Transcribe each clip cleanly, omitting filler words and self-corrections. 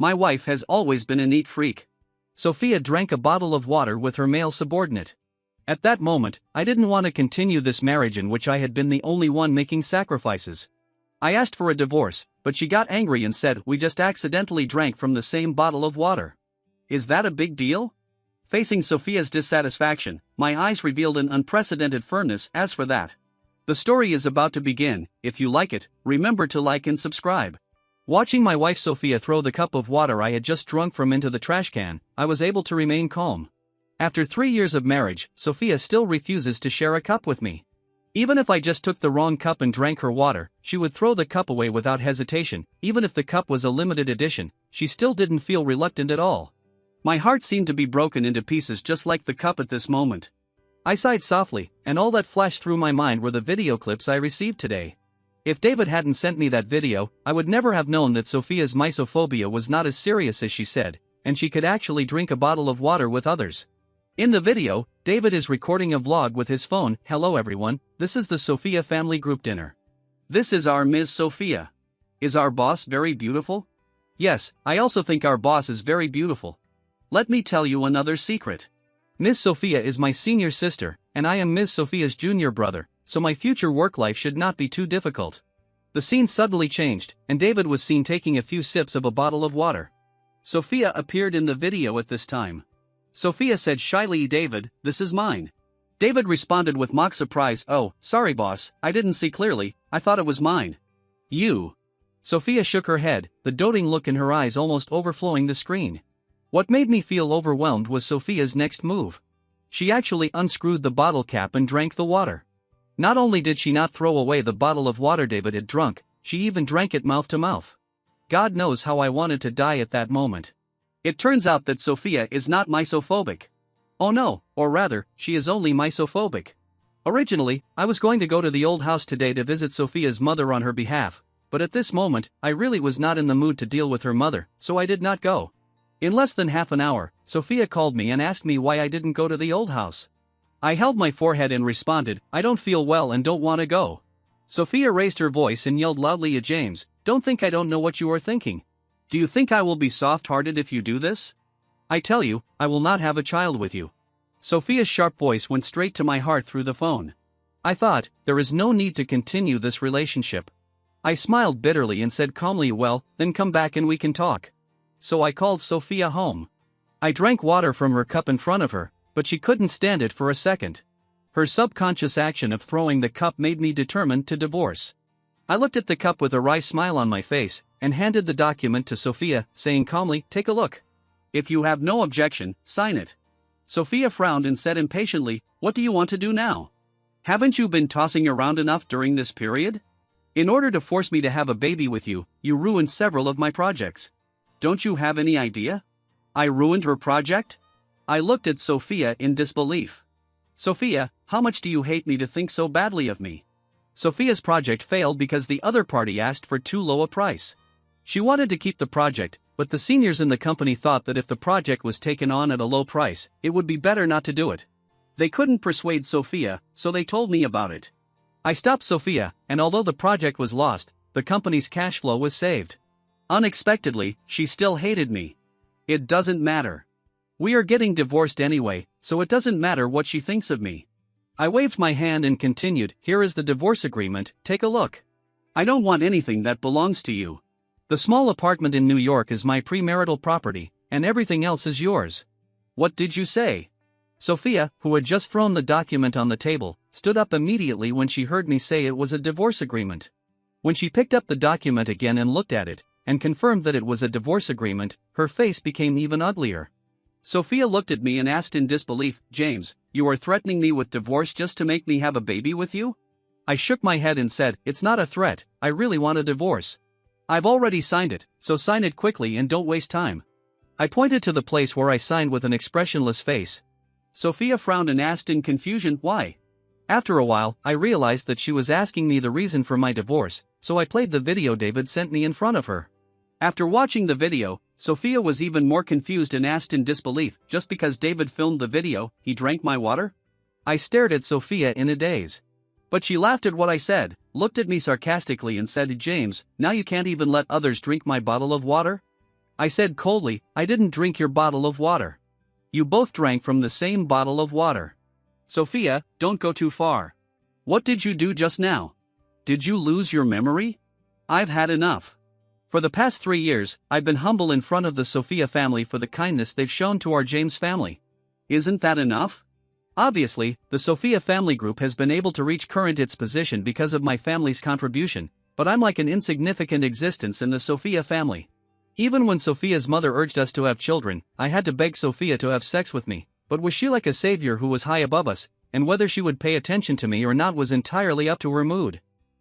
My wife has always been a neat freak. Sophia drank a bottle of water with her male subordinate. At that moment, I didn't want to continue this marriage in which I had been the only one making sacrifices. I asked for a divorce, but she got angry and said we just accidentally drank from the same bottle of water. Is that a big deal? Facing Sophia's dissatisfaction, my eyes revealed an unprecedented firmness. As for that, the story is about to begin. If you like it, remember to like and subscribe. Watching my wife Sophia throw the cup of water I had just drunk from into the trash can, I was able to remain calm. After 3 years of marriage, Sophia still refuses to share a cup with me. Even if I just took the wrong cup and drank her water, she would throw the cup away without hesitation. Even if the cup was a limited edition, she still didn't feel reluctant at all. My heart seemed to be broken into pieces just like the cup at this moment. I sighed softly, and all that flashed through my mind were the video clips I received today. If David hadn't sent me that video, I would never have known that Sophia's misophobia was not as serious as she said, and she could actually drink a bottle of water with others. In the video, David is recording a vlog with his phone. Hello everyone, this is the Sophia family group dinner. This is our Ms. Sophia. Is our boss very beautiful? Yes, I also think our boss is very beautiful. Let me tell you another secret. Ms. Sophia is my senior sister, and I am Ms. Sophia's junior brother, so my future work life should not be too difficult. The scene suddenly changed, and David was seen taking a few sips of a bottle of water. Sophia appeared in the video at this time. Sophia said shyly, "David, this is mine." David responded with mock surprise, "Oh, sorry boss, I didn't see clearly, I thought it was mine." "You?" Sophia shook her head, the doting look in her eyes almost overflowing the screen. What made me feel overwhelmed was Sophia's next move. She actually unscrewed the bottle cap and drank the water. Not only did she not throw away the bottle of water David had drunk, she even drank it mouth to mouth. God knows how I wanted to die at that moment. It turns out that Sophia is not misophobic. Oh no, or rather, she is only misophobic. Originally, I was going to go to the old house today to visit Sophia's mother on her behalf, but at this moment, I really was not in the mood to deal with her mother, so I did not go. In less than half an hour, Sophia called me and asked me why I didn't go to the old house. I held my forehead and responded, "I don't feel well and don't want to go." Sophia raised her voice and yelled loudly at James, "Don't think I don't know what you are thinking. Do you think I will be soft-hearted if you do this? I tell you, I will not have a child with you." Sophia's sharp voice went straight to my heart through the phone. I thought, there is no need to continue this relationship. I smiled bitterly and said calmly, "Well, then come back and we can talk." So I called Sophia home. I drank water from her cup in front of her, but she couldn't stand it for a second. Her subconscious action of throwing the cup made me determined to divorce. I looked at the cup with a wry smile on my face, and handed the document to Sophia, saying calmly, "Take a look. If you have no objection, sign it." Sophia frowned and said impatiently, "What do you want to do now? Haven't you been tossing around enough during this period? In order to force me to have a baby with you, you ruined several of my projects. Don't you have any idea? I ruined her project?" I looked at Sophia in disbelief. "Sophia, how much do you hate me to think so badly of me?" Sophia's project failed because the other party asked for too low a price. She wanted to keep the project, but the seniors in the company thought that if the project was taken on at a low price, it would be better not to do it. They couldn't persuade Sophia, so they told me about it. I stopped Sophia, and although the project was lost, the company's cash flow was saved. Unexpectedly, she still hated me. It doesn't matter. We are getting divorced anyway, so it doesn't matter what she thinks of me. I waved my hand and continued, "Here is the divorce agreement, take a look. I don't want anything that belongs to you. The small apartment in New York is my premarital property, and everything else is yours." "What did you say?" Sophia, who had just thrown the document on the table, stood up immediately when she heard me say it was a divorce agreement. When she picked up the document again and looked at it, and confirmed that it was a divorce agreement, her face became even uglier. Sophia looked at me and asked in disbelief, "James, you are threatening me with divorce just to make me have a baby with you?" I shook my head and said, "It's not a threat, I really want a divorce. I've already signed it, so sign it quickly and don't waste time." I pointed to the place where I signed with an expressionless face. Sophia frowned and asked in confusion, "Why?" After a while, I realized that she was asking me the reason for my divorce, so I played the video David sent me in front of her. After watching the video, Sophia was even more confused and asked in disbelief, "Just because David filmed the video, he drank my water?" I stared at Sophia in a daze. But she laughed at what I said, looked at me sarcastically and said, "James, now you can't even let others drink my bottle of water?" I said coldly, I didn't drink your bottle of water. You both drank from the same bottle of water. Sophia, don't go too far. What did you do just now? Did you lose your memory? I've had enough. For the past 3 years, I've been humble in front of the Sophia family for the kindness they've shown to our James family. Isn't that enough? Obviously, the Sophia family group has been able to reach current its position because of my family's contribution, but I'm like an insignificant existence in the Sophia family. Even when Sophia's mother urged us to have children, I had to beg Sophia to have sex with me, but was she like a savior who was high above us, and whether she would pay attention to me or not was entirely up to her mood.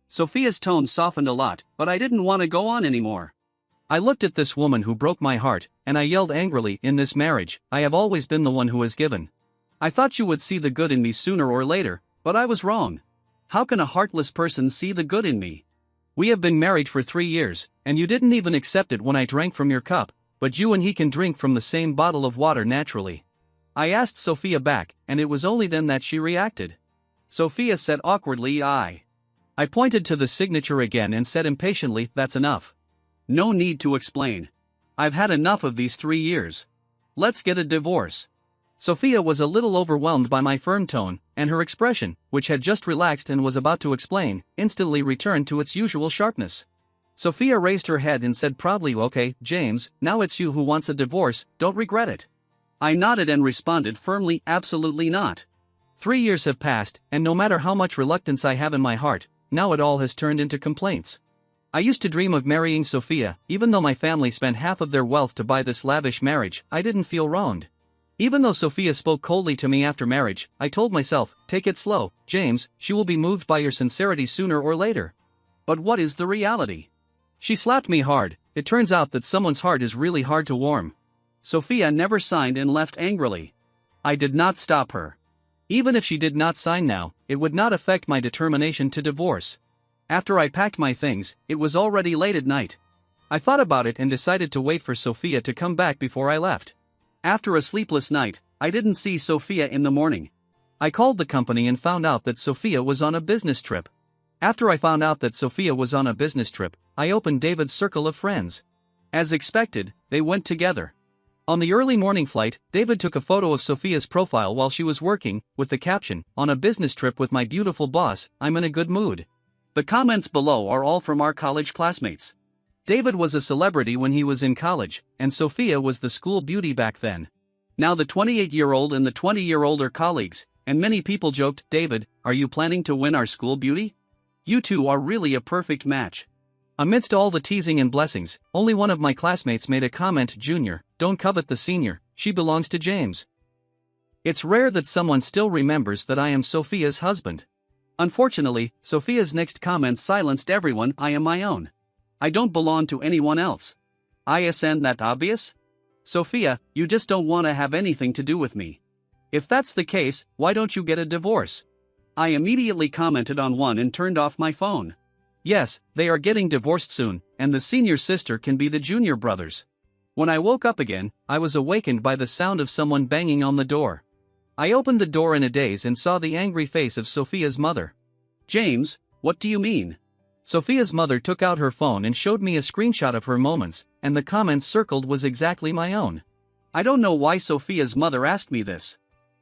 Sophia's tone softened a lot, but I didn't want to go on anymore. I looked at this woman who broke my heart, and I yelled angrily, in this marriage, I have always been the one who has given. I thought you would see the good in me sooner or later, but I was wrong. How can a heartless person see the good in me? We have been married for 3 years, and you didn't even accept it when I drank from your cup, but you and he can drink from the same bottle of water naturally. I asked Sophia back, and it was only then that she reacted. Sophia said awkwardly, I pointed to the signature again and said impatiently, that's enough. No need to explain. I've had enough of these 3 years. Let's get a divorce. Sophia was a little overwhelmed by my firm tone, and her expression, which had just relaxed and was about to explain, instantly returned to its usual sharpness. Sophia raised her head and said proudly, okay, James, now it's you who wants a divorce, don't regret it. I nodded and responded firmly, absolutely not. 3 years have passed, and no matter how much reluctance I have in my heart, now it all has turned into complaints. I used to dream of marrying Sophia, even though my family spent half of their wealth to buy this lavish marriage, I didn't feel wronged. Even though Sophia spoke coldly to me after marriage, I told myself, take it slow, James, she will be moved by your sincerity sooner or later. But what is the reality? She slapped me hard. It turns out that someone's heart is really hard to warm. Sophia never signed and left angrily. I did not stop her. Even if she did not sign now, it would not affect my determination to divorce. After I packed my things, it was already late at night. I thought about it and decided to wait for Sophia to come back before I left. After a sleepless night, I didn't see Sophia in the morning. I called the company and found out that Sophia was on a business trip. After I found out that Sophia was on a business trip, I opened David's circle of friends. As expected, they went together. On the early morning flight, David took a photo of Sophia's profile while she was working, with the caption, on a business trip with my beautiful boss, I'm in a good mood. The comments below are all from our college classmates. David was a celebrity when he was in college, and Sophia was the school beauty back then. Now the 28-year-old and the 20-year-old are colleagues, and many people joked, David, are you planning to win our school beauty? You two are really a perfect match. Amidst all the teasing and blessings, only one of my classmates made a comment, Junior, don't covet the senior, she belongs to James. It's rare that someone still remembers that I am Sophia's husband. Unfortunately, Sophia's next comment silenced everyone, I am my own. I don't belong to anyone else. Isn't that obvious? Sophia, you just don't want to have anything to do with me. If that's the case, why don't you get a divorce? I immediately commented on one and turned off my phone. Yes, they are getting divorced soon, and the senior sister can be the junior brothers. When I woke up again, I was awakened by the sound of someone banging on the door. I opened the door in a daze and saw the angry face of Sophia's mother. James, what do you mean? Sophia's mother took out her phone and showed me a screenshot of her moments, and the comment circled was exactly my own. I don't know why Sophia's mother asked me this.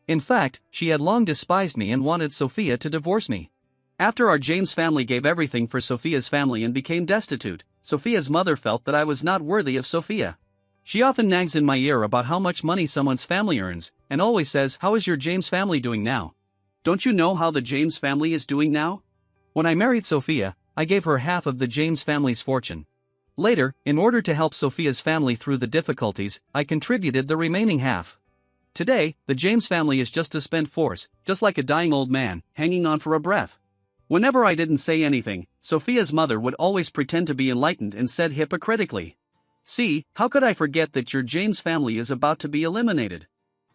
In fact, she had long despised me and wanted Sophia to divorce me. After our James family gave everything for Sophia's family and became destitute, Sophia's mother felt that I was not worthy of Sophia. She often nags in my ear about how much money someone's family earns, and always says, how is your James family doing now? Don't you know how the James family is doing now? When I married Sophia, I gave her half of the James family's fortune. Later, in order to help Sophia's family through the difficulties, I contributed the remaining half. Today, the James family is just a spent force, just like a dying old man, hanging on for a breath. Whenever I didn't say anything, Sophia's mother would always pretend to be enlightened and said hypocritically, see, how could I forget that your James family is about to be eliminated?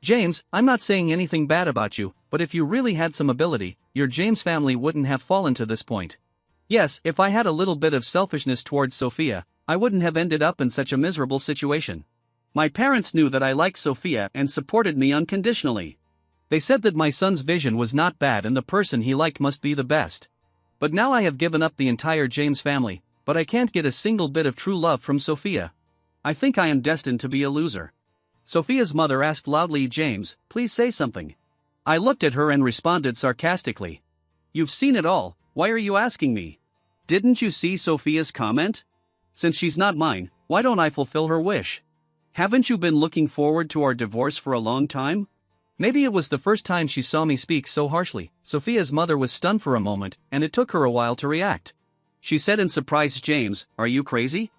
James, I'm not saying anything bad about you, but if you really had some ability, your James family wouldn't have fallen to this point. Yes, if I had a little bit of selfishness towards Sophia, I wouldn't have ended up in such a miserable situation. My parents knew that I liked Sophia and supported me unconditionally. They said that my son's vision was not bad and the person he liked must be the best. But now I have given up the entire James family, but I can't get a single bit of true love from Sophia. I think I am destined to be a loser. Sophia's mother asked loudly, James, please say something. I looked at her and responded sarcastically. You've seen it all, why are you asking me? Didn't you see Sophia's comment? Since she's not mine, why don't I fulfill her wish? Haven't you been looking forward to our divorce for a long time? Maybe it was the first time she saw me speak so harshly. Sophia's mother was stunned for a moment, and it took her a while to react. She said in surprise, James, are you crazy?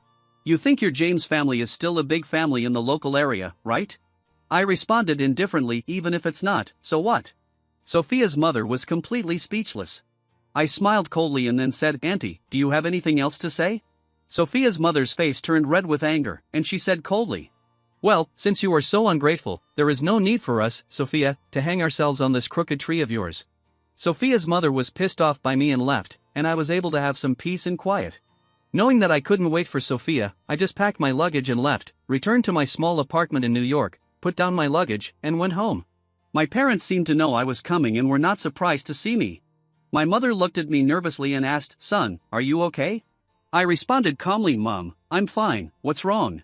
You think your James family is still a big family in the local area, right? I responded indifferently, even if it's not, so what? Sophia's mother was completely speechless. I smiled coldly and then said, Auntie, do you have anything else to say? Sophia's mother's face turned red with anger, and she said coldly, well, since you are so ungrateful, there is no need for us, Sophia, to hang ourselves on this crooked tree of yours. Sophia's mother was pissed off by me and left, and I was able to have some peace and quiet. Knowing that I couldn't wait for Sophia, I just packed my luggage and left, returned to my small apartment in New York, put down my luggage, and went home. My parents seemed to know I was coming and were not surprised to see me. My mother looked at me nervously and asked, Son, are you okay? I responded calmly, Mom, I'm fine, what's wrong?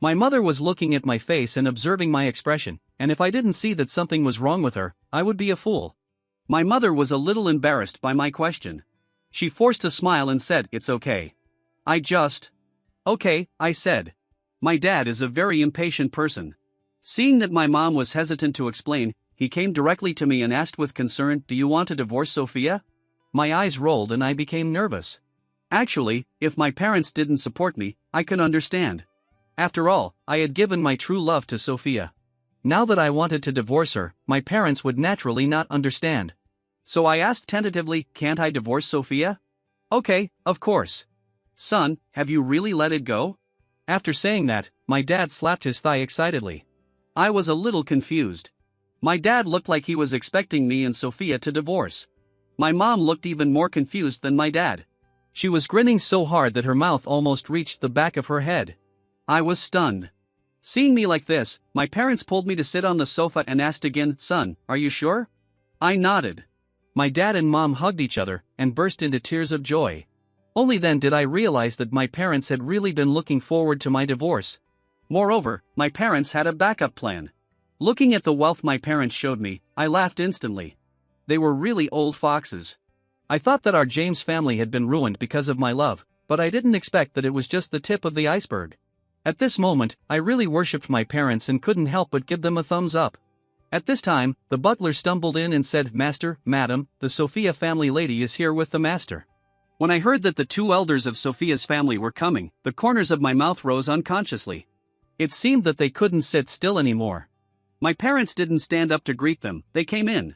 My mother was looking at my face and observing my expression, and if I didn't see that something was wrong with her, I would be a fool. My mother was a little embarrassed by my question. She forced a smile and said, It's okay. Okay, I said. My dad is a very impatient person. Seeing that my mom was hesitant to explain, he came directly to me and asked with concern, Do you want to divorce Sophia? My eyes rolled and I became nervous. Actually, if my parents didn't support me, I could understand. After all, I had given my true love to Sophia. Now that I wanted to divorce her, my parents would naturally not understand. So I asked tentatively, Can't I divorce Sophia? Okay, of course. Son, have you really let it go? After saying that, my dad slapped his thigh excitedly. I was a little confused. My dad looked like he was expecting me and Sophia to divorce. My mom looked even more confused than my dad. She was grinning so hard that her mouth almost reached the back of her head. I was stunned. Seeing me like this, my parents pulled me to sit on the sofa and asked again, Son, are you sure? I nodded. My dad and mom hugged each other and burst into tears of joy. Only then did I realize that my parents had really been looking forward to my divorce. Moreover, my parents had a backup plan. Looking at the wealth my parents showed me, I laughed instantly. They were really old foxes. I thought that our James family had been ruined because of my love, but I didn't expect that it was just the tip of the iceberg. At this moment, I really worshipped my parents and couldn't help but give them a thumbs up. At this time, the butler stumbled in and said, Master, Madam, the Sophia family lady is here with the master. When I heard that the two elders of Sophia's family were coming, the corners of my mouth rose unconsciously. It seemed that they couldn't sit still anymore. My parents didn't stand up to greet them, they came in.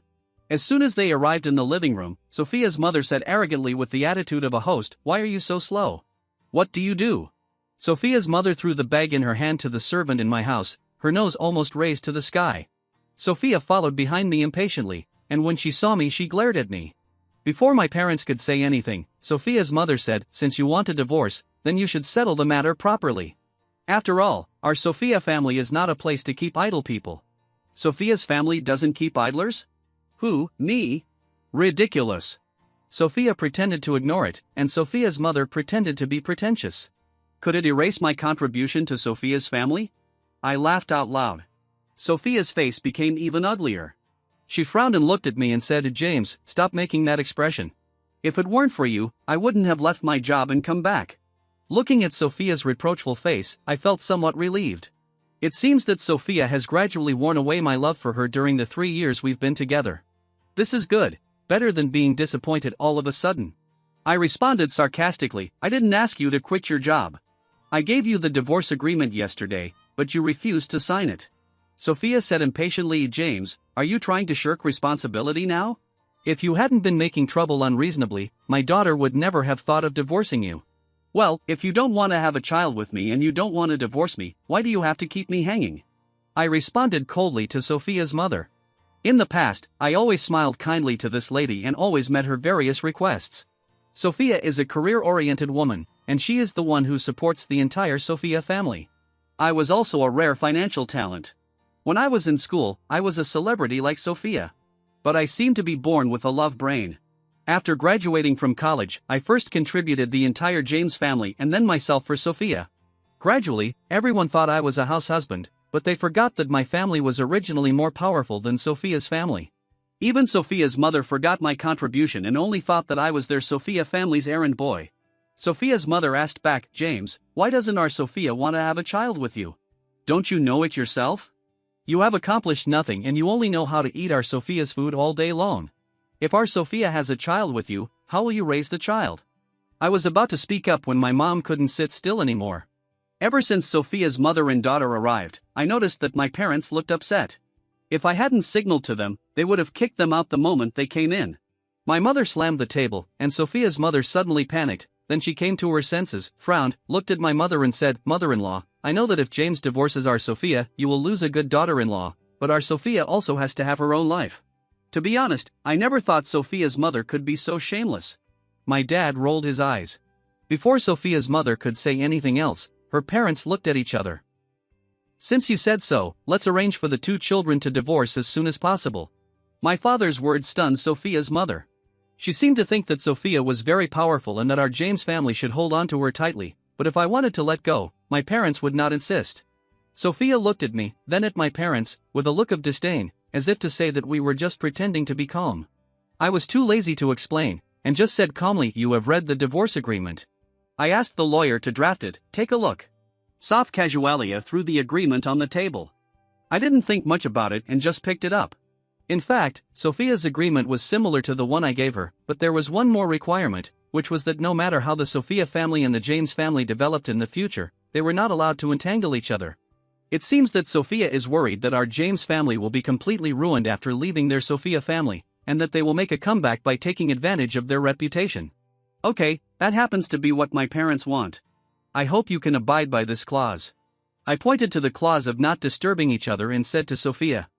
As soon as they arrived in the living room, Sophia's mother said arrogantly with the attitude of a host, Why are you so slow? What do you do? Sophia's mother threw the bag in her hand to the servant in my house, her nose almost raised to the sky. Sophia followed behind me impatiently, and when she saw me she glared at me. Before my parents could say anything, Sophia's mother said, Since you want a divorce, then you should settle the matter properly. After all, our Sophia family is not a place to keep idle people. Sophia's family doesn't keep idlers? Who, me? Ridiculous. Sophia pretended to ignore it, and Sophia's mother pretended to be pretentious. Could it erase my contribution to Sophia's family? I laughed out loud. Sophia's face became even uglier. She frowned and looked at me and said, James, stop making that expression. If it weren't for you, I wouldn't have left my job and come back. Looking at Sophia's reproachful face, I felt somewhat relieved. It seems that Sophia has gradually worn away my love for her during the 3 years we've been together. This is good, better than being disappointed all of a sudden. I responded sarcastically, I didn't ask you to quit your job. I gave you the divorce agreement yesterday, but you refused to sign it. Sophia said impatiently, James, are you trying to shirk responsibility now? If you hadn't been making trouble unreasonably, my daughter would never have thought of divorcing you. Well, if you don't want to have a child with me and you don't want to divorce me, why do you have to keep me hanging? I responded coldly to Sophia's mother. In the past, I always smiled kindly to this lady and always met her various requests. Sophia is a career-oriented woman, and she is the one who supports the entire Sophia family. I was also a rare financial talent. When I was in school, I was a celebrity like Sophia. But I seemed to be born with a love brain. After graduating from college, I first contributed the entire James family and then myself for Sophia. Gradually, everyone thought I was a house husband, but they forgot that my family was originally more powerful than Sophia's family. Even Sophia's mother forgot my contribution and only thought that I was their Sophia family's errand boy. Sophia's mother asked back, James, why doesn't our Sophia want to have a child with you? Don't you know it yourself? You have accomplished nothing and you only know how to eat our Sophia's food all day long. If our Sophia has a child with you, how will you raise the child? I was about to speak up when my mom couldn't sit still anymore. Ever since Sophia's mother and daughter arrived, I noticed that my parents looked upset. If I hadn't signaled to them, they would have kicked them out the moment they came in. My mother slammed the table, and Sophia's mother suddenly panicked. Then she came to her senses, frowned, looked at my mother and said, Mother-in-law, I know that if James divorces our Sophia, you will lose a good daughter-in-law, but our Sophia also has to have her own life. To be honest, I never thought Sophia's mother could be so shameless. My dad rolled his eyes. Before Sophia's mother could say anything else, her parents looked at each other. Since you said so, let's arrange for the two children to divorce as soon as possible. My father's words stunned Sophia's mother. She seemed to think that Sophia was very powerful and that our James family should hold on to her tightly, but if I wanted to let go, my parents would not insist. Sophia looked at me, then at my parents, with a look of disdain, as if to say that we were just pretending to be calm. I was too lazy to explain, and just said calmly, You have read the divorce agreement. I asked the lawyer to draft it. Take a look. Soft casualia threw the agreement on the table. I didn't think much about it and just picked it up. In fact, Sophia's agreement was similar to the one I gave her, but there was one more requirement, which was that no matter how the Sophia family and the James family developed in the future, they were not allowed to entangle each other. It seems that Sophia is worried that our James family will be completely ruined after leaving their Sophia family, and that they will make a comeback by taking advantage of their reputation. Okay, that happens to be what my parents want. I hope you can abide by this clause. I pointed to the clause of not disturbing each other and said to Sophia.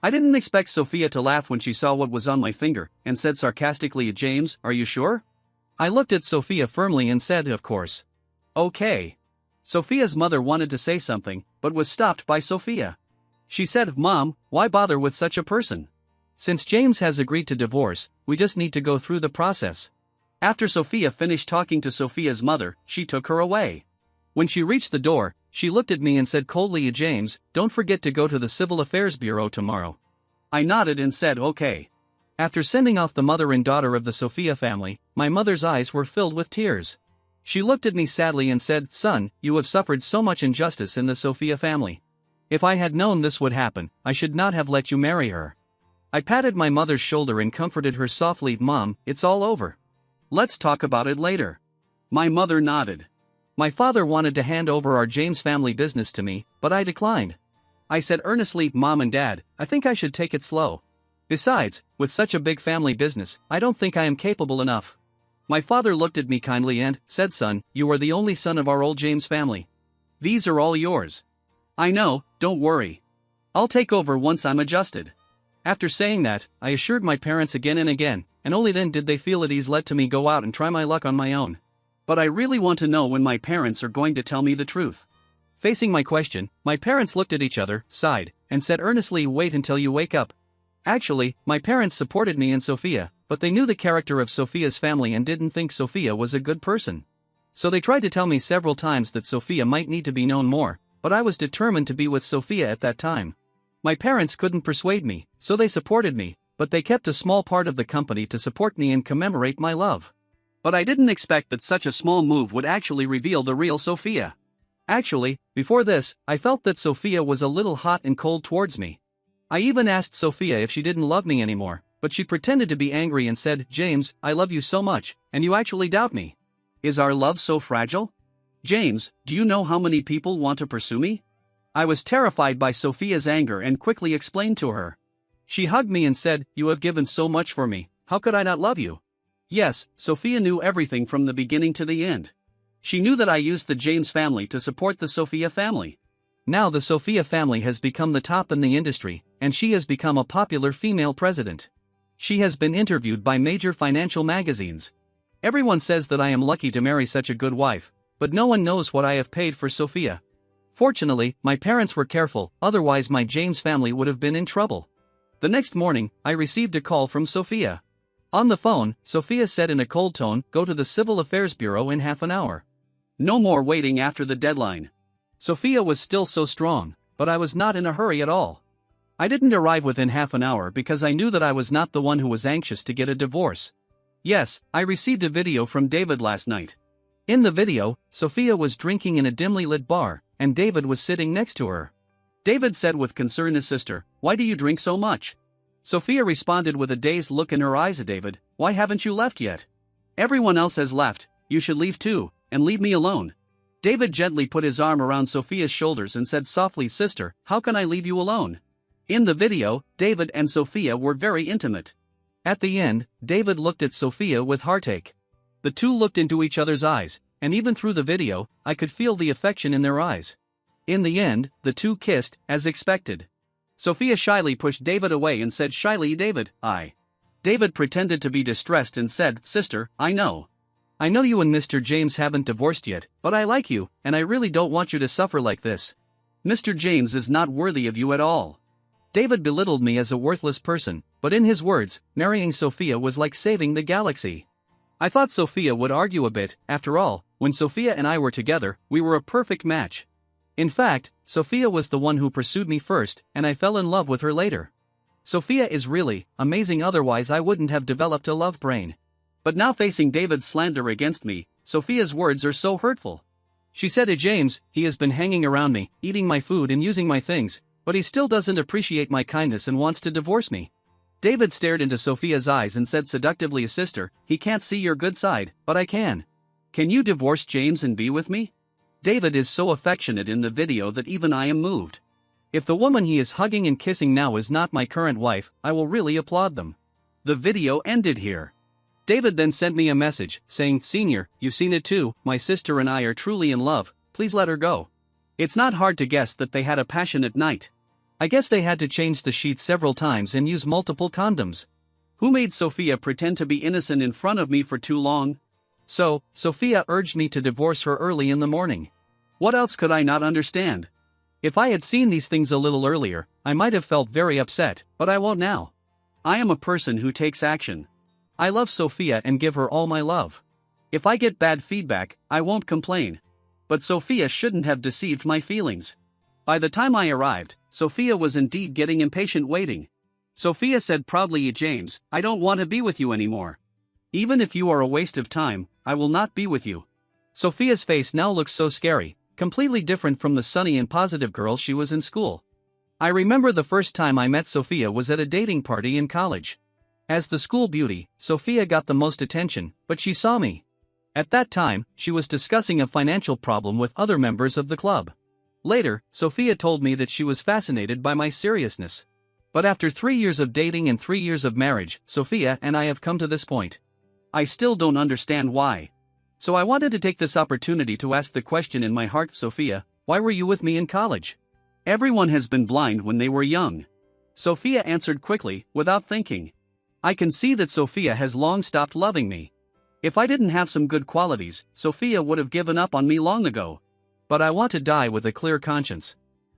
I didn't expect Sophia to laugh when she saw what was on my finger, and said sarcastically, James, are you sure? I looked at Sophia firmly and said, Of course. Okay. Sophia's mother wanted to say something, but was stopped by Sophia. She said, Mom, why bother with such a person? Since James has agreed to divorce, we just need to go through the process. After Sophia finished talking to Sophia's mother, she took her away. When she reached the door, she looked at me and said coldly, James, don't forget to go to the Civil Affairs Bureau tomorrow. I nodded and said okay. After sending off the mother and daughter of the Sophia family, my mother's eyes were filled with tears. She looked at me sadly and said, Son, you have suffered so much injustice in the Sophia family. If I had known this would happen, I should not have let you marry her. I patted my mother's shoulder and comforted her softly, Mom, it's all over. Let's talk about it later. My mother nodded. My father wanted to hand over our James family business to me, but I declined. I said earnestly, Mom and Dad, I think I should take it slow. Besides, with such a big family business, I don't think I am capable enough. My father looked at me kindly and said, Son, you are the only son of our old James family. These are all yours. I know, don't worry. I'll take over once I'm adjusted. After saying that, I assured my parents again and again, and only then did they feel at ease let me go out and try my luck on my own. But I really want to know when my parents are going to tell me the truth. Facing my question, my parents looked at each other, sighed, and said earnestly, Wait until you wake up. Actually, my parents supported me and Sophia, but they knew the character of Sophia's family and didn't think Sophia was a good person. So they tried to tell me several times that Sophia might need to be known more, but I was determined to be with Sophia at that time. My parents couldn't persuade me, so they supported me, but they kept a small part of the company to support me and commemorate my love. But I didn't expect that such a small move would actually reveal the real Sophia. Actually, before this, I felt that Sophia was a little hot and cold towards me. I even asked Sophia if she didn't love me anymore, but she pretended to be angry and said, James, I love you so much, and you actually doubt me. Is our love so fragile? James, do you know how many people want to pursue me? I was terrified by Sophia's anger and quickly explained to her. She hugged me and said, You have given so much for me, how could I not love you? Yes, Sophia knew everything from the beginning to the end. She knew that I used the James family to support the Sophia family. Now the Sophia family has become the top in the industry, and she has become a popular female president. She has been interviewed by major financial magazines. Everyone says that I am lucky to marry such a good wife, but no one knows what I have paid for Sophia. Fortunately, my parents were careful, otherwise my James family would have been in trouble. The next morning, I received a call from Sophia. On the phone, Sophia said in a cold tone, Go to the Civil Affairs Bureau in half an hour. No more waiting after the deadline. Sophia was still so strong, but I was not in a hurry at all. I didn't arrive within half an hour because I knew that I was not the one who was anxious to get a divorce. Yes, I received a video from David last night. In the video, Sophia was drinking in a dimly lit bar, and David was sitting next to her. David said with concern his sister, "Why do you drink so much?" Sophia responded with a dazed look in her eyes at David, "Why haven't you left yet? Everyone else has left, you should leave too, and leave me alone." David gently put his arm around Sophia's shoulders and said softly, "Sister, how can I leave you alone?" In the video, David and Sophia were very intimate. At the end, David looked at Sophia with heartache. The two looked into each other's eyes, and even through the video, I could feel the affection in their eyes. In the end, the two kissed, as expected. Sophia shyly pushed David away and said shyly, "David, I." David pretended to be distressed and said, "Sister, I know. I know you and Mr. James haven't divorced yet, but I like you, and I really don't want you to suffer like this. Mr. James is not worthy of you at all." David belittled me as a worthless person, but in his words, marrying Sophia was like saving the galaxy. I thought Sophia would argue a bit. After all, when Sophia and I were together, we were a perfect match. In fact, Sophia was the one who pursued me first, and I fell in love with her later. Sophia is really amazing, otherwise I wouldn't have developed a love brain. But now facing David's slander against me, Sophia's words are so hurtful. She said to James, "He has been hanging around me, eating my food and using my things, but he still doesn't appreciate my kindness and wants to divorce me." David stared into Sophia's eyes and said seductively, "Sister, he can't see your good side, but I can. Can you divorce James and be with me?" David is so affectionate in the video that even I am moved. If the woman he is hugging and kissing now is not my current wife, I will really applaud them. The video ended here. David then sent me a message, saying, "Senior, you've seen it too, my sister and I are truly in love, please let her go." It's not hard to guess that they had a passionate night. I guess they had to change the sheets several times and use multiple condoms. Who made Sophia pretend to be innocent in front of me for too long? So, Sophia urged me to divorce her early in the morning. What else could I not understand? If I had seen these things a little earlier, I might have felt very upset, but I won't now. I am a person who takes action. I love Sophia and give her all my love. If I get bad feedback, I won't complain. But Sophia shouldn't have deceived my feelings. By the time I arrived, Sophia was indeed getting impatient waiting. Sophia said proudly to James, "I don't want to be with you anymore. Even if you are a waste of time, I will not be with you." Sophia's face now looks so scary, completely different from the sunny and positive girl she was in school. I remember the first time I met Sophia was at a dating party in college. As the school beauty, Sophia got the most attention, but she saw me. At that time, she was discussing a financial problem with other members of the club. Later, Sophia told me that she was fascinated by my seriousness. But after 3 years of dating and 3 years of marriage, Sophia and I have come to this point. I still don't understand why. So I wanted to take this opportunity to ask the question in my heart, Sophia, why were you with me in college? Everyone has been blind when they were young. Sophia answered quickly, without thinking. I can see that Sophia has long stopped loving me. If I didn't have some good qualities, Sophia would have given up on me long ago. But I want to die with a clear conscience.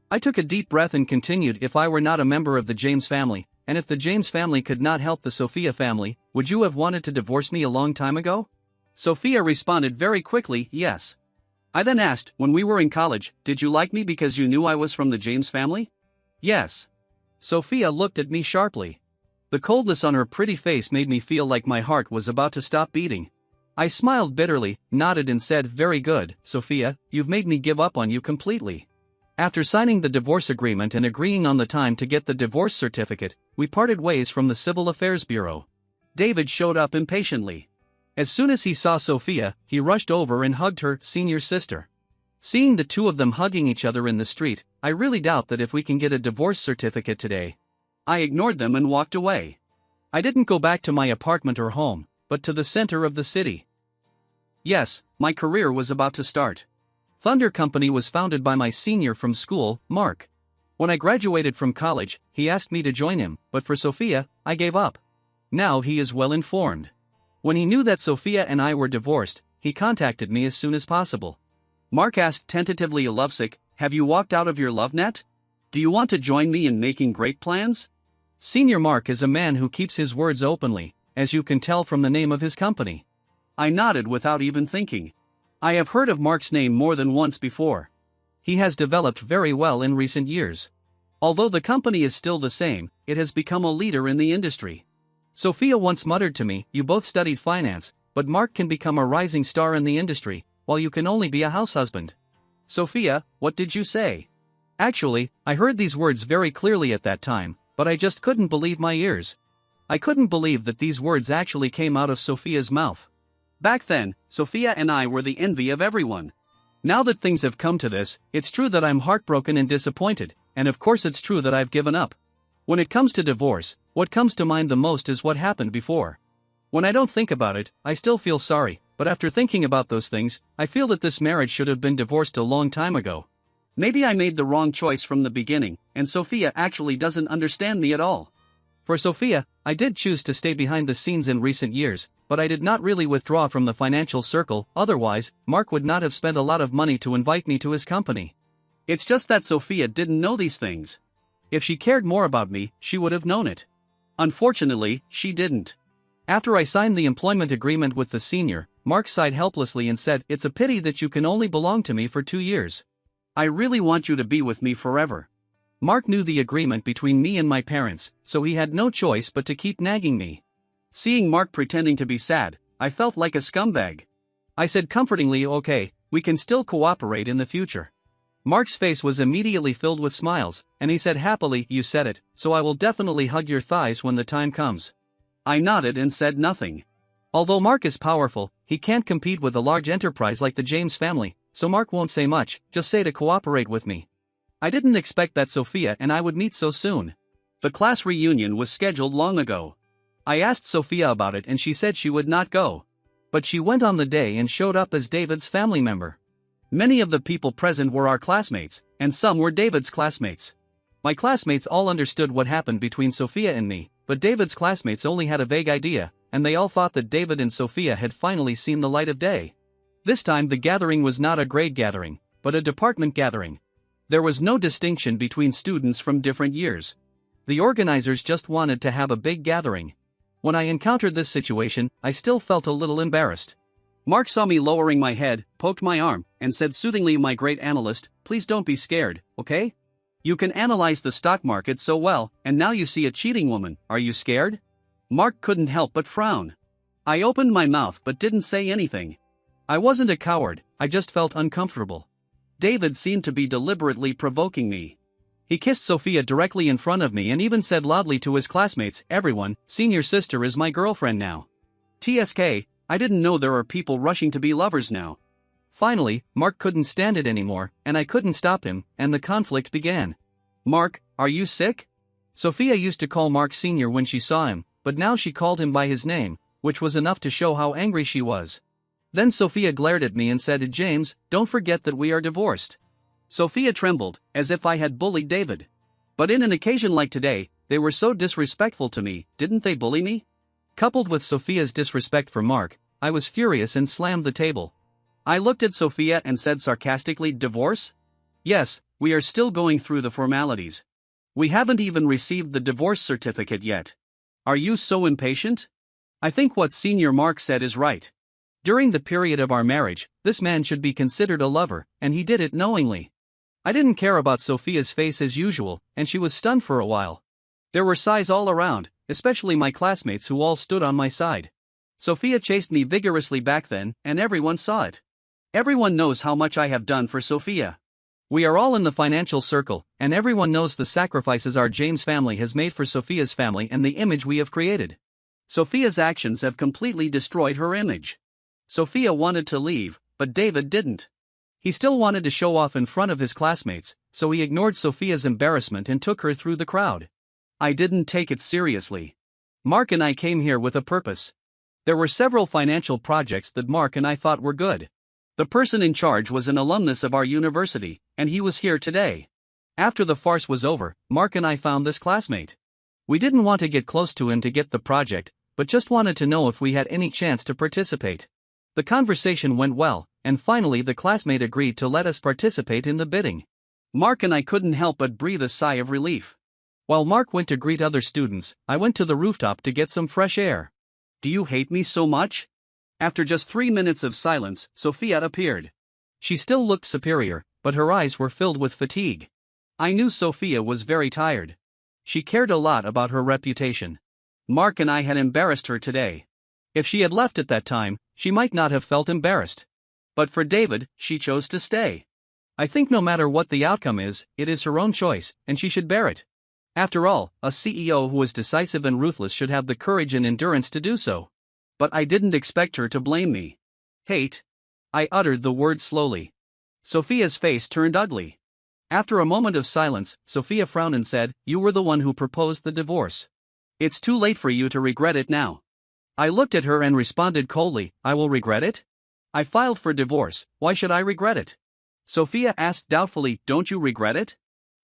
I took a deep breath and continued, if I were not a member of the James family, and if the James family could not help the Sophia family, would you have wanted to divorce me a long time ago? Sophia responded very quickly, yes. I then asked, when we were in college, did you like me because you knew I was from the James family? Yes. Sophia looked at me sharply. The coldness on her pretty face made me feel like my heart was about to stop beating. I smiled bitterly, nodded and said, very good, Sophia, you've made me give up on you completely. After signing the divorce agreement and agreeing on the time to get the divorce certificate, we parted ways from the Civil Affairs Bureau. David showed up impatiently. As soon as he saw Sophia, he rushed over and hugged her senior sister. Seeing the two of them hugging each other in the street, I really doubt that if we can get a divorce certificate today. I ignored them and walked away. I didn't go back to my apartment or home, but to the center of the city. Yes, my career was about to start. Thunder Company was founded by my senior from school, Mark. When I graduated from college, he asked me to join him, but for Sophia, I gave up. Now he is well informed. When he knew that Sophia and I were divorced, he contacted me as soon as possible. Mark asked tentatively, lovesick, have you walked out of your love net? Do you want to join me in making great plans? Senior Mark is a man who keeps his words openly, as you can tell from the name of his company. I nodded without even thinking. I have heard of Mark's name more than once before. He has developed very well in recent years. Although the company is still the same, it has become a leader in the industry. Sophia once muttered to me, "You both studied finance, but Mark can become a rising star in the industry, while you can only be a house husband." Sophia, what did you say? Actually, I heard these words very clearly at that time, but I just couldn't believe my ears. I couldn't believe that these words actually came out of Sophia's mouth. Back then, Sophia and I were the envy of everyone. Now that things have come to this, it's true that I'm heartbroken and disappointed, and of course it's true that I've given up. When it comes to divorce, what comes to mind the most is what happened before. When I don't think about it, I still feel sorry, but after thinking about those things, I feel that this marriage should have been divorced a long time ago. Maybe I made the wrong choice from the beginning, and Sophia actually doesn't understand me at all. For Sophia, I did choose to stay behind the scenes in recent years, but I did not really withdraw from the financial circle, otherwise, Mark would not have spent a lot of money to invite me to his company. It's just that Sophia didn't know these things. If she cared more about me, she would have known it. Unfortunately, she didn't. After I signed the employment agreement with the senior, Mark sighed helplessly and said, "It's a pity that you can only belong to me for 2 years. I really want you to be with me forever." Mark knew the agreement between me and my parents, so he had no choice but to keep nagging me. Seeing Mark pretending to be sad, I felt like a scumbag. I said comfortingly, "Okay, we can still cooperate in the future." Mark's face was immediately filled with smiles, and he said happily, "You said it, so I will definitely hug your thighs when the time comes." I nodded and said nothing. Although Mark is powerful, he can't compete with a large enterprise like the James family, so Mark won't say much, just say to cooperate with me. I didn't expect that Sophia and I would meet so soon. The class reunion was scheduled long ago. I asked Sophia about it and she said she would not go. But she went on the day and showed up as David's family member. Many of the people present were our classmates, and some were David's classmates. My classmates all understood what happened between Sophia and me, but David's classmates only had a vague idea, and they all thought that David and Sophia had finally seen the light of day. This time the gathering was not a grade gathering, but a department gathering. There was no distinction between students from different years. The organizers just wanted to have a big gathering. When I encountered this situation, I still felt a little embarrassed. Mark saw me lowering my head, poked my arm, and said soothingly, "My great analyst, please don't be scared, okay? You can analyze the stock market so well, and now you see a cheating woman, are you scared?" Mark couldn't help but frown. I opened my mouth but didn't say anything. I wasn't a coward, I just felt uncomfortable. David seemed to be deliberately provoking me. He kissed Sophia directly in front of me and even said loudly to his classmates, "Everyone, senior sister is my girlfriend now." TSK, I didn't know there are people rushing to be lovers now. Finally, Mark couldn't stand it anymore, and I couldn't stop him, and the conflict began. "Mark, are you sick?" Sophia used to call Mark Sr. when she saw him, but now she called him by his name, which was enough to show how angry she was. Then Sophia glared at me and said, "James, don't forget that we are divorced." Sophia trembled, as if I had bullied David. But in an occasion like today, they were so disrespectful to me, didn't they bully me? Coupled with Sophia's disrespect for Mark, I was furious and slammed the table. I looked at Sophia and said sarcastically, "Divorce? Yes, we are still going through the formalities. We haven't even received the divorce certificate yet. Are you so impatient? I think what Senior Mark said is right. During the period of our marriage, this man should be considered a lover, and he did it knowingly." I didn't care about Sophia's face as usual, and she was stunned for a while. There were sighs all around, especially my classmates who all stood on my side. Sophia chased me vigorously back then, and everyone saw it. Everyone knows how much I have done for Sophia. We are all in the financial circle, and everyone knows the sacrifices our James family has made for Sophia's family and the image we have created. Sophia's actions have completely destroyed her image. Sophia wanted to leave, but David didn't. He still wanted to show off in front of his classmates, so he ignored Sophia's embarrassment and took her through the crowd. I didn't take it seriously. Mark and I came here with a purpose. There were several financial projects that Mark and I thought were good. The person in charge was an alumnus of our university, and he was here today. After the farce was over, Mark and I found this classmate. We didn't want to get close to him to get the project, but just wanted to know if we had any chance to participate. The conversation went well, and finally the classmate agreed to let us participate in the bidding. Mark and I couldn't help but breathe a sigh of relief. While Mark went to greet other students, I went to the rooftop to get some fresh air. "Do you hate me so much?" After just 3 minutes of silence, Sophia appeared. She still looked superior, but her eyes were filled with fatigue. I knew Sophia was very tired. She cared a lot about her reputation. Mark and I had embarrassed her today. If she had left at that time, she might not have felt embarrassed. But for David, she chose to stay. I think no matter what the outcome is, it is her own choice, and she should bear it. After all, a CEO who is decisive and ruthless should have the courage and endurance to do so. But I didn't expect her to blame me. Hate. I uttered the word slowly. Sophia's face turned ugly. After a moment of silence, Sophia frowned and said, "You were the one who proposed the divorce. It's too late for you to regret it now." I looked at her and responded coldly, "I will regret it? I filed for divorce, why should I regret it?" Sophia asked doubtfully, "Don't you regret it?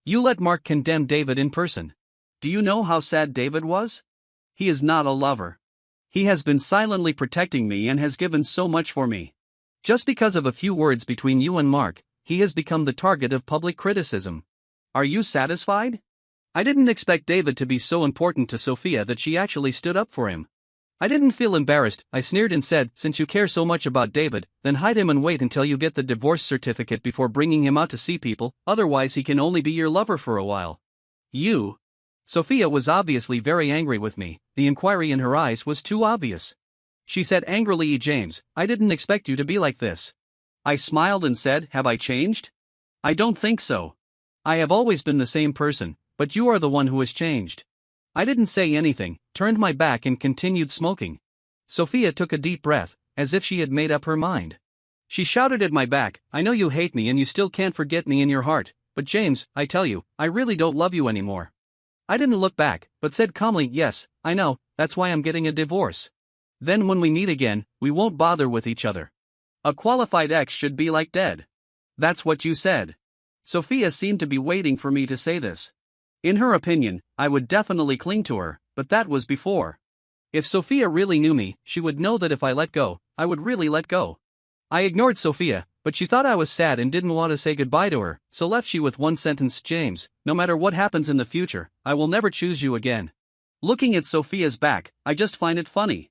You let Mark condemn David in person. Do you know how sad David was? He is not a lover. He has been silently protecting me and has given so much for me. Just because of a few words between you and Mark, he has become the target of public criticism. Are you satisfied?" I didn't expect David to be so important to Sophia that she actually stood up for him. I didn't feel embarrassed. I sneered and said, "Since you care so much about David, then hide him and wait until you get the divorce certificate before bringing him out to see people, otherwise he can only be your lover for a while." "You?" Sophia was obviously very angry with me. The inquiry in her eyes was too obvious. She said angrily, "James, I didn't expect you to be like this." I smiled and said, "Have I changed? I don't think so. I have always been the same person, but you are the one who has changed." I didn't say anything, turned my back and continued smoking. Sophia took a deep breath, as if she had made up her mind. She shouted at my back, "I know you hate me and you still can't forget me in your heart, but James, I tell you, I really don't love you anymore." I didn't look back, but said calmly, "Yes, I know, that's why I'm getting a divorce. Then when we meet again, we won't bother with each other. A qualified ex should be like dead." "That's what you said." Sophia seemed to be waiting for me to say this. In her opinion, I would definitely cling to her, but that was before. If Sophia really knew me, she would know that if I let go, I would really let go. I ignored Sophia, but she thought I was sad and didn't want to say goodbye to her, so left she with one sentence, "James, no matter what happens in the future, I will never choose you again." Looking at Sophia's back, I just find it funny.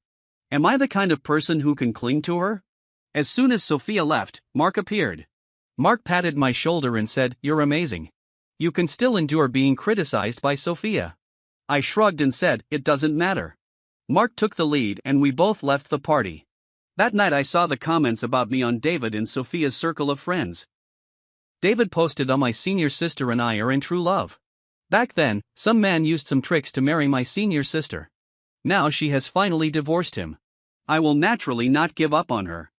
Am I the kind of person who can cling to her? As soon as Sophia left, Mark appeared. Mark patted my shoulder and said, "You're amazing. You can still endure being criticized by Sophia." I shrugged and said, "It doesn't matter." Mark took the lead and we both left the party. That night I saw the comments about me on David in Sophia's circle of friends. David posted on my senior sister and I are in true love. Back then, some man used some tricks to marry my senior sister. Now she has finally divorced him. I will naturally not give up on her.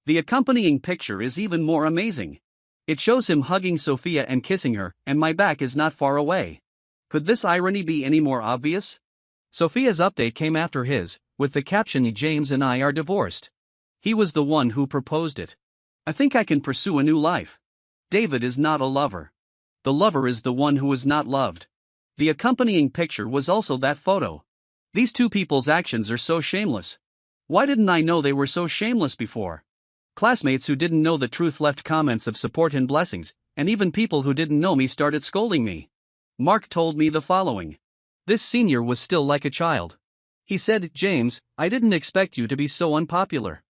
The accompanying picture is even more amazing. It shows him hugging Sophia and kissing her, and my back is not far away. Could this irony be any more obvious? Sophia's update came after his, with the caption, "James and I are divorced." He was the one who proposed it. I think I can pursue a new life. David is not a lover. The lover is the one who is not loved. The accompanying picture was also that photo. These two people's actions are so shameless. Why didn't I know they were so shameless before? Classmates who didn't know the truth left comments of support and blessings, and even people who didn't know me started scolding me. Mark told me the following. This senior was still like a child. He said, "James, I didn't expect you to be so unpopular.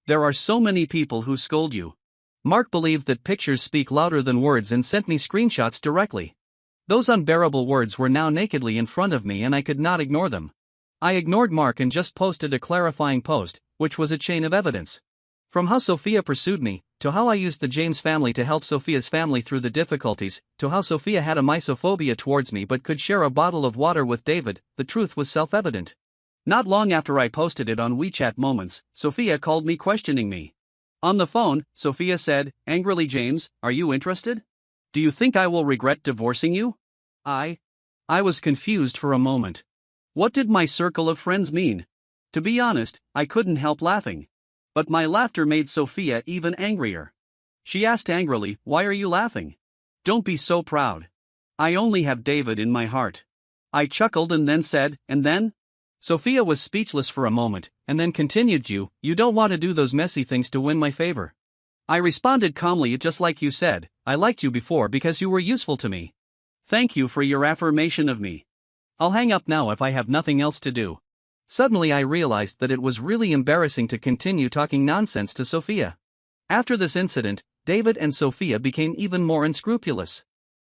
There are so many people who scold you." Mark believed that pictures speak louder than words and sent me screenshots directly. Those unbearable words were now nakedly in front of me and I could not ignore them. I ignored Mark and just posted a clarifying post, which was a chain of evidence. From how Sophia pursued me, to how I used the James family to help Sophia's family through the difficulties, to how Sophia had a misophobia towards me but could share a bottle of water with David, the truth was self-evident. Not long after I posted it on WeChat Moments, Sophia called me questioning me. On the phone, Sophia said, angrily, "James, are you interested? Do you think I will regret divorcing you?" I was confused for a moment. What did my circle of friends mean? To be honest, I couldn't help laughing. But my laughter made Sophia even angrier. She asked angrily, "Why are you laughing? Don't be so proud. I only have David in my heart." I chuckled and then said, "And then?" Sophia was speechless for a moment, and then continued, You don't want to do those messy things to win my favor." I responded calmly, "Just like you said, I liked you before because you were useful to me. Thank you for your affirmation of me. I'll hang up now if I have nothing else to do." Suddenly I realized that it was really embarrassing to continue talking nonsense to Sophia. After this incident, David and Sophia became even more unscrupulous.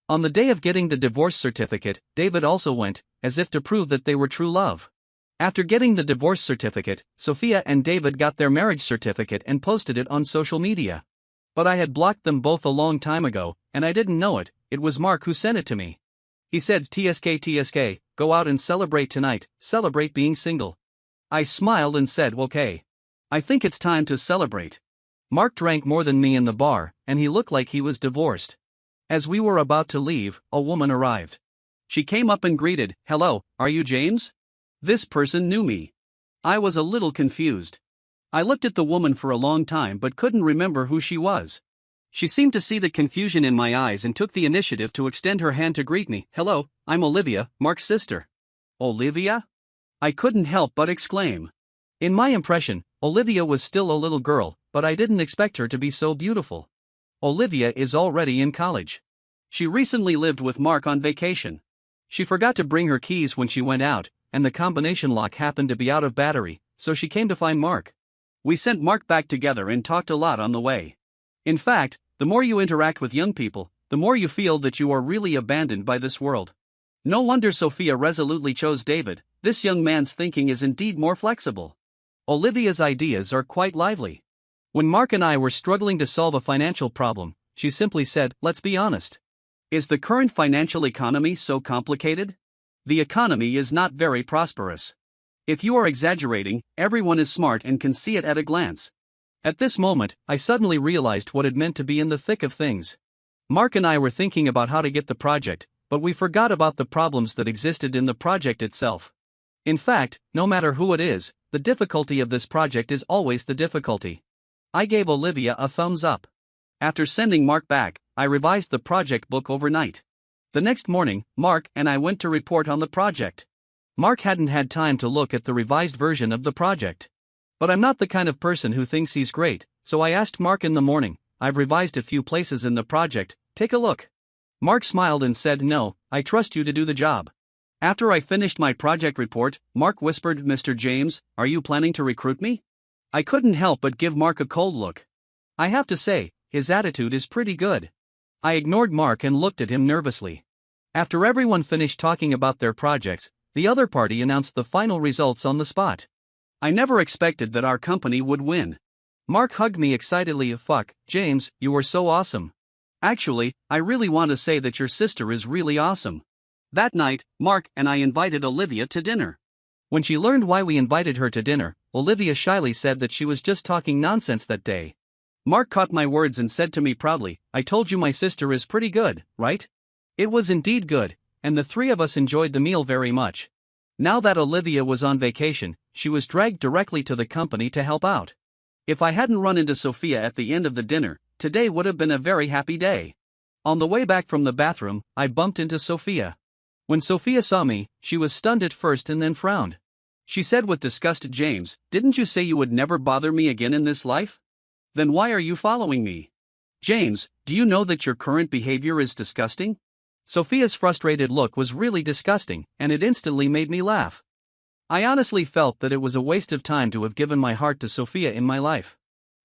On the day of getting the divorce certificate, David also went, as if to prove that they were true love. After getting the divorce certificate, Sophia and David got their marriage certificate and posted it on social media. But I had blocked them both a long time ago, and I didn't know it. It was Mark who sent it to me. He said, TSK, go out and celebrate tonight, celebrate being single. I smiled and said, okay. I think it's time to celebrate. Mark drank more than me in the bar, and he looked like he was divorced. As we were about to leave, a woman arrived. She came up and greeted, hello, are you James? This person knew me. I was a little confused. I looked at the woman for a long time but couldn't remember who she was. She seemed to see the confusion in my eyes and took the initiative to extend her hand to greet me. Hello, I'm Olivia, Mark's sister. Olivia? I couldn't help but exclaim. In my impression, Olivia was still a little girl, but I didn't expect her to be so beautiful. Olivia is already in college. She recently lived with Mark on vacation. She forgot to bring her keys when she went out, and the combination lock happened to be out of battery, so she came to find Mark. We sent Mark back together and talked a lot on the way. In fact, the more you interact with young people, the more you feel that you are really abandoned by this world. No wonder Sophia resolutely chose David. This young man's thinking is indeed more flexible. Olivia's ideas are quite lively. When Mark and I were struggling to solve a financial problem, she simply said, let's be honest. Is the current financial economy so complicated? The economy is not very prosperous. If you are exaggerating, everyone is smart and can see it at a glance. At this moment, I suddenly realized what it meant to be in the thick of things. Mark and I were thinking about how to get the project, but we forgot about the problems that existed in the project itself. In fact, no matter who it is, the difficulty of this project is always the difficulty. I gave Olivia a thumbs up. After sending Mark back, I revised the project book overnight. The next morning, Mark and I went to report on the project. Mark hadn't had time to look at the revised version of the project. But I'm not the kind of person who thinks he's great, so I asked Mark in the morning, I've revised a few places in the project, take a look. Mark smiled and said, no, I trust you to do the job. After I finished my project report, Mark whispered, Mr. James, are you planning to recruit me? I couldn't help but give Mark a cold look. I have to say, his attitude is pretty good. I ignored Mark and looked at him nervously. After everyone finished talking about their projects, the other party announced the final results on the spot. I never expected that our company would win. Mark hugged me excitedly. Fuck, James, you were so awesome. Actually, I really want to say that your sister is really awesome. That night, Mark and I invited Olivia to dinner. When she learned why we invited her to dinner, Olivia shyly said that she was just talking nonsense that day. Mark caught my words and said to me proudly, I told you my sister is pretty good, right? It was indeed good, and the three of us enjoyed the meal very much. Now that Olivia was on vacation, she was dragged directly to the company to help out. If I hadn't run into Sophia at the end of the dinner, today would have been a very happy day. On the way back from the bathroom, I bumped into Sophia. When Sophia saw me, she was stunned at first and then frowned. She said with disgust, James, didn't you say you would never bother me again in this life? Then why are you following me? James, do you know that your current behavior is disgusting? Sophia's frustrated look was really disgusting, and it instantly made me laugh. I honestly felt that it was a waste of time to have given my heart to Sophia in my life.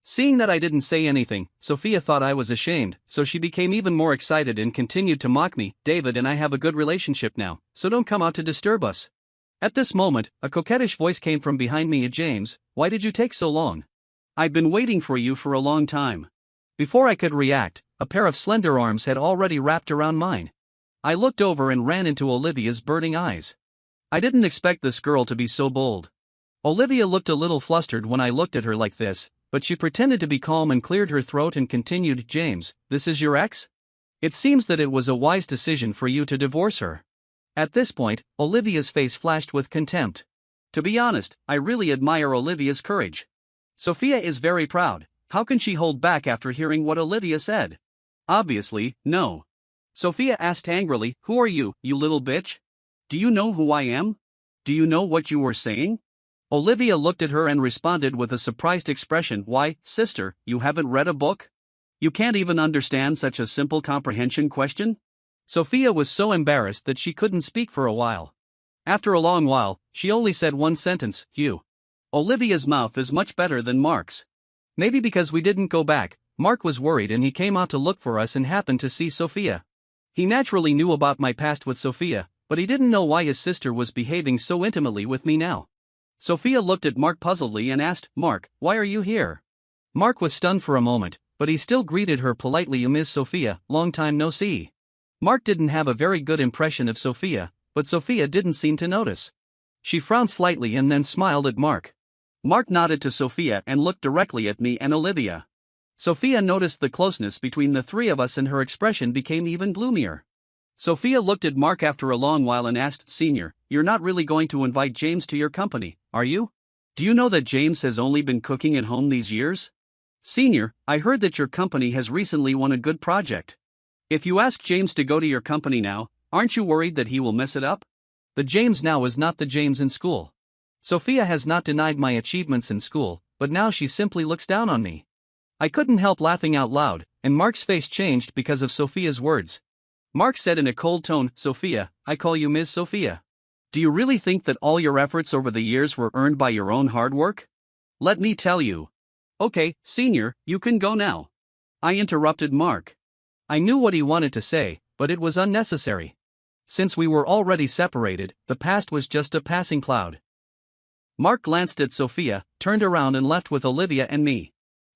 Seeing that I didn't say anything, Sophia thought I was ashamed, so she became even more excited and continued to mock me. David and I have a good relationship now, so don't come out to disturb us. At this moment, a coquettish voice came from behind me. James, why did you take so long? I've been waiting for you for a long time. Before I could react, a pair of slender arms had already wrapped around mine. I looked over and ran into Olivia's burning eyes. I didn't expect this girl to be so bold. Olivia looked a little flustered when I looked at her like this, but she pretended to be calm and cleared her throat and continued, James, this is your ex? It seems that it was a wise decision for you to divorce her. At this point, Olivia's face flashed with contempt. To be honest, I really admire Olivia's courage. Sophia is very proud. How can she hold back after hearing what Olivia said? Obviously, no. Sophia asked angrily, who are you, you little bitch? Do you know who I am? Do you know what you were saying? Olivia looked at her and responded with a surprised expression, why, sister, you haven't read a book? You can't even understand such a simple comprehension question? Sophia was so embarrassed that she couldn't speak for a while. After a long while, she only said one sentence, you. Olivia's mouth is much better than Mark's. Maybe because we didn't go back, Mark was worried and he came out to look for us and happened to see Sophia. He naturally knew about my past with Sophia, but he didn't know why his sister was behaving so intimately with me now. Sophia looked at Mark puzzledly and asked, "Mark, why are you here?" Mark was stunned for a moment, but he still greeted her politely. "Miss Sophia, long time no see." Mark didn't have a very good impression of Sophia, but Sophia didn't seem to notice. She frowned slightly and then smiled at Mark. Mark nodded to Sophia and looked directly at me and Olivia. Sophia noticed the closeness between the three of us and her expression became even gloomier. Sophia looked at Mark after a long while and asked, "Senior, you're not really going to invite James to your company, are you? Do you know that James has only been cooking at home these years? Senior, I heard that your company has recently won a good project. If you ask James to go to your company now, aren't you worried that he will mess it up?" The James now is not the James in school. Sophia has not denied my achievements in school, but now she simply looks down on me. I couldn't help laughing out loud, and Mark's face changed because of Sophia's words. Mark said in a cold tone, "Sophia, I call you Ms. Sophia. Do you really think that all your efforts over the years were earned by your own hard work? Let me tell you." "Okay, Senior, you can go now," I interrupted Mark. I knew what he wanted to say, but it was unnecessary. Since we were already separated, the past was just a passing cloud. Mark glanced at Sophia, turned around and left with Olivia and me.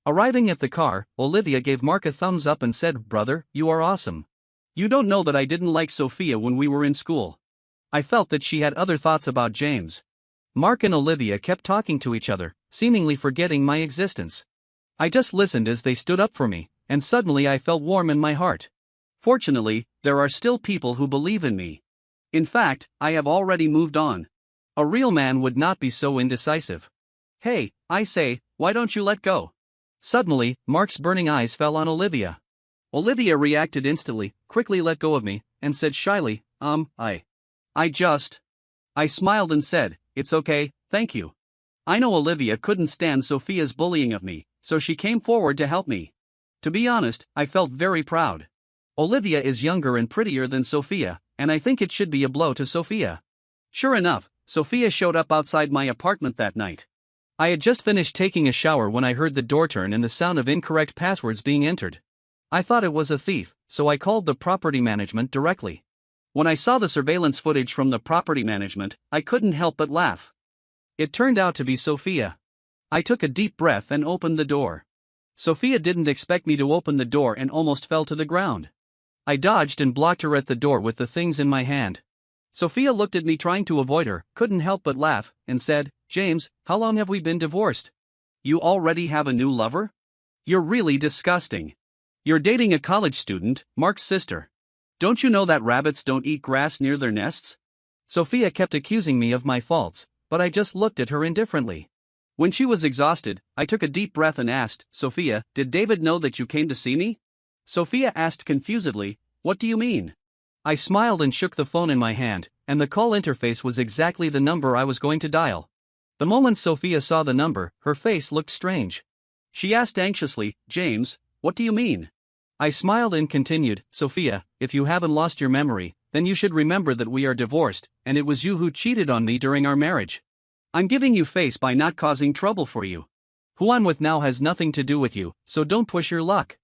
Arriving at the car, Olivia gave Mark a thumbs up and said, "Brother, you are awesome. You don't know that I didn't like Sophia when we were in school." I felt that she had other thoughts about James. Mark and Olivia kept talking to each other, seemingly forgetting my existence. I just listened as they stood up for me, and suddenly I felt warm in my heart. Fortunately, there are still people who believe in me. In fact, I have already moved on. A real man would not be so indecisive. "Hey, I say, why don't you let go?" Suddenly, Mark's burning eyes fell on Olivia. Olivia reacted instantly, quickly let go of me, and said shyly, I smiled and said, "It's okay, thank you." I know Olivia couldn't stand Sophia's bullying of me, so she came forward to help me. To be honest, I felt very proud. Olivia is younger and prettier than Sophia, and I think it should be a blow to Sophia. Sure enough, Sophia showed up outside my apartment that night. I had just finished taking a shower when I heard the door turn and the sound of incorrect passwords being entered. I thought it was a thief, so I called the property management directly. When I saw the surveillance footage from the property management, I couldn't help but laugh. It turned out to be Sophia. I took a deep breath and opened the door. Sophia didn't expect me to open the door and almost fell to the ground. I dodged and blocked her at the door with the things in my hand. Sophia looked at me trying to avoid her, couldn't help but laugh, and said, "James, how long have we been divorced? You already have a new lover? You're really disgusting. You're dating a college student, Mark's sister. Don't you know that rabbits don't eat grass near their nests?" Sophia kept accusing me of my faults, but I just looked at her indifferently. When she was exhausted, I took a deep breath and asked, "Sophia, did David know that you came to see me?" Sophia asked confusedly, "What do you mean?" I smiled and shook the phone in my hand, and the call interface was exactly the number I was going to dial. The moment Sophia saw the number, her face looked strange. She asked anxiously, "James, what do you mean?" I smiled and continued, "Sophia, if you haven't lost your memory, then you should remember that we are divorced, and it was you who cheated on me during our marriage. I'm giving you face by not causing trouble for you. Who I'm with now has nothing to do with you, so don't push your luck."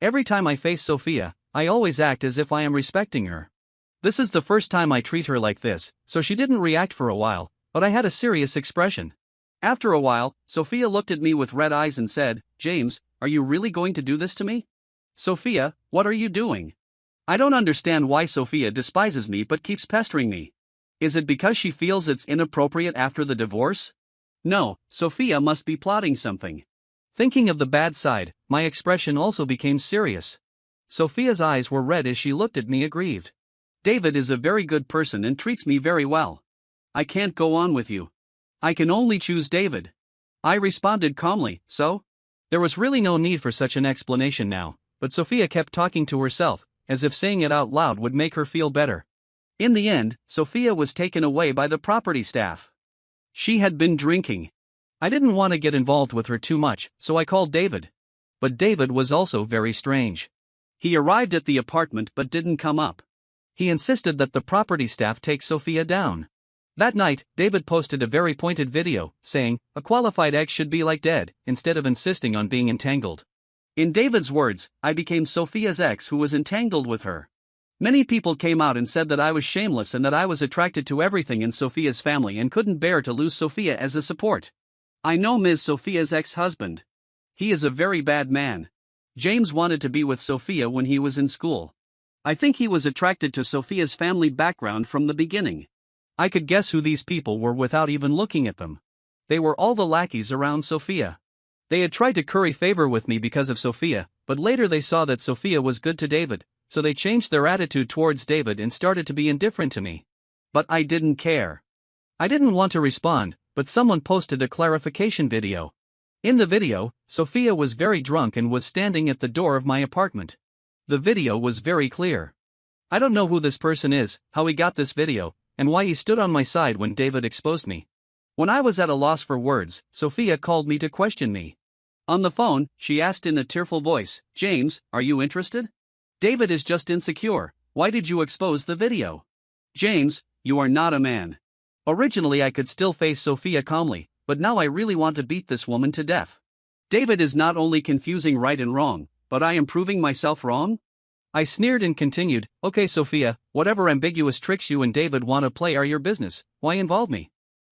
Every time I face Sophia, I always act as if I am respecting her. This is the first time I treat her like this, so she didn't react for a while, but I had a serious expression. After a while, Sophia looked at me with red eyes and said, "James, are you really going to do this to me?" "Sophia, what are you doing?" I don't understand why Sophia despises me but keeps pestering me. Is it because she feels it's inappropriate after the divorce? No, Sophia must be plotting something. Thinking of the bad side, my expression also became serious. Sophia's eyes were red as she looked at me aggrieved. "David is a very good person and treats me very well. I can't go on with you. I can only choose David." I responded calmly, "So?" There was really no need for such an explanation now, but Sophia kept talking to herself, as if saying it out loud would make her feel better. In the end, Sophia was taken away by the property staff. She had been drinking. I didn't want to get involved with her too much, so I called David. But David was also very strange. He arrived at the apartment but didn't come up. He insisted that the property staff take Sophia down. That night, David posted a very pointed video, saying, "A qualified ex should be like dead," instead of insisting on being entangled. In David's words, I became Sophia's ex who was entangled with her. Many people came out and said that I was shameless and that I was attracted to everything in Sophia's family and couldn't bear to lose Sophia as a support. I know Ms. Sophia's ex-husband. He is a very bad man. James wanted to be with Sophia when he was in school. I think he was attracted to Sophia's family background from the beginning. I could guess who these people were without even looking at them. They were all the lackeys around Sophia. They had tried to curry favor with me because of Sophia, but later they saw that Sophia was good to David, so they changed their attitude towards David and started to be indifferent to me. But I didn't care. I didn't want to respond, but someone posted a clarification video. In the video, Sophia was very drunk and was standing at the door of my apartment. The video was very clear. I don't know who this person is, how he got this video, and why he stood on my side when David exposed me. When I was at a loss for words, Sophia called me to question me. On the phone, she asked in a tearful voice, "James, are you interested? David is just insecure. Why did you expose the video? James, you are not a man." Originally I could still face Sophia calmly, but now I really want to beat this woman to death. David is not only confusing right and wrong, but I am proving myself wrong? I sneered and continued, "Okay Sophia, whatever ambiguous tricks you and David want to play are your business, why involve me?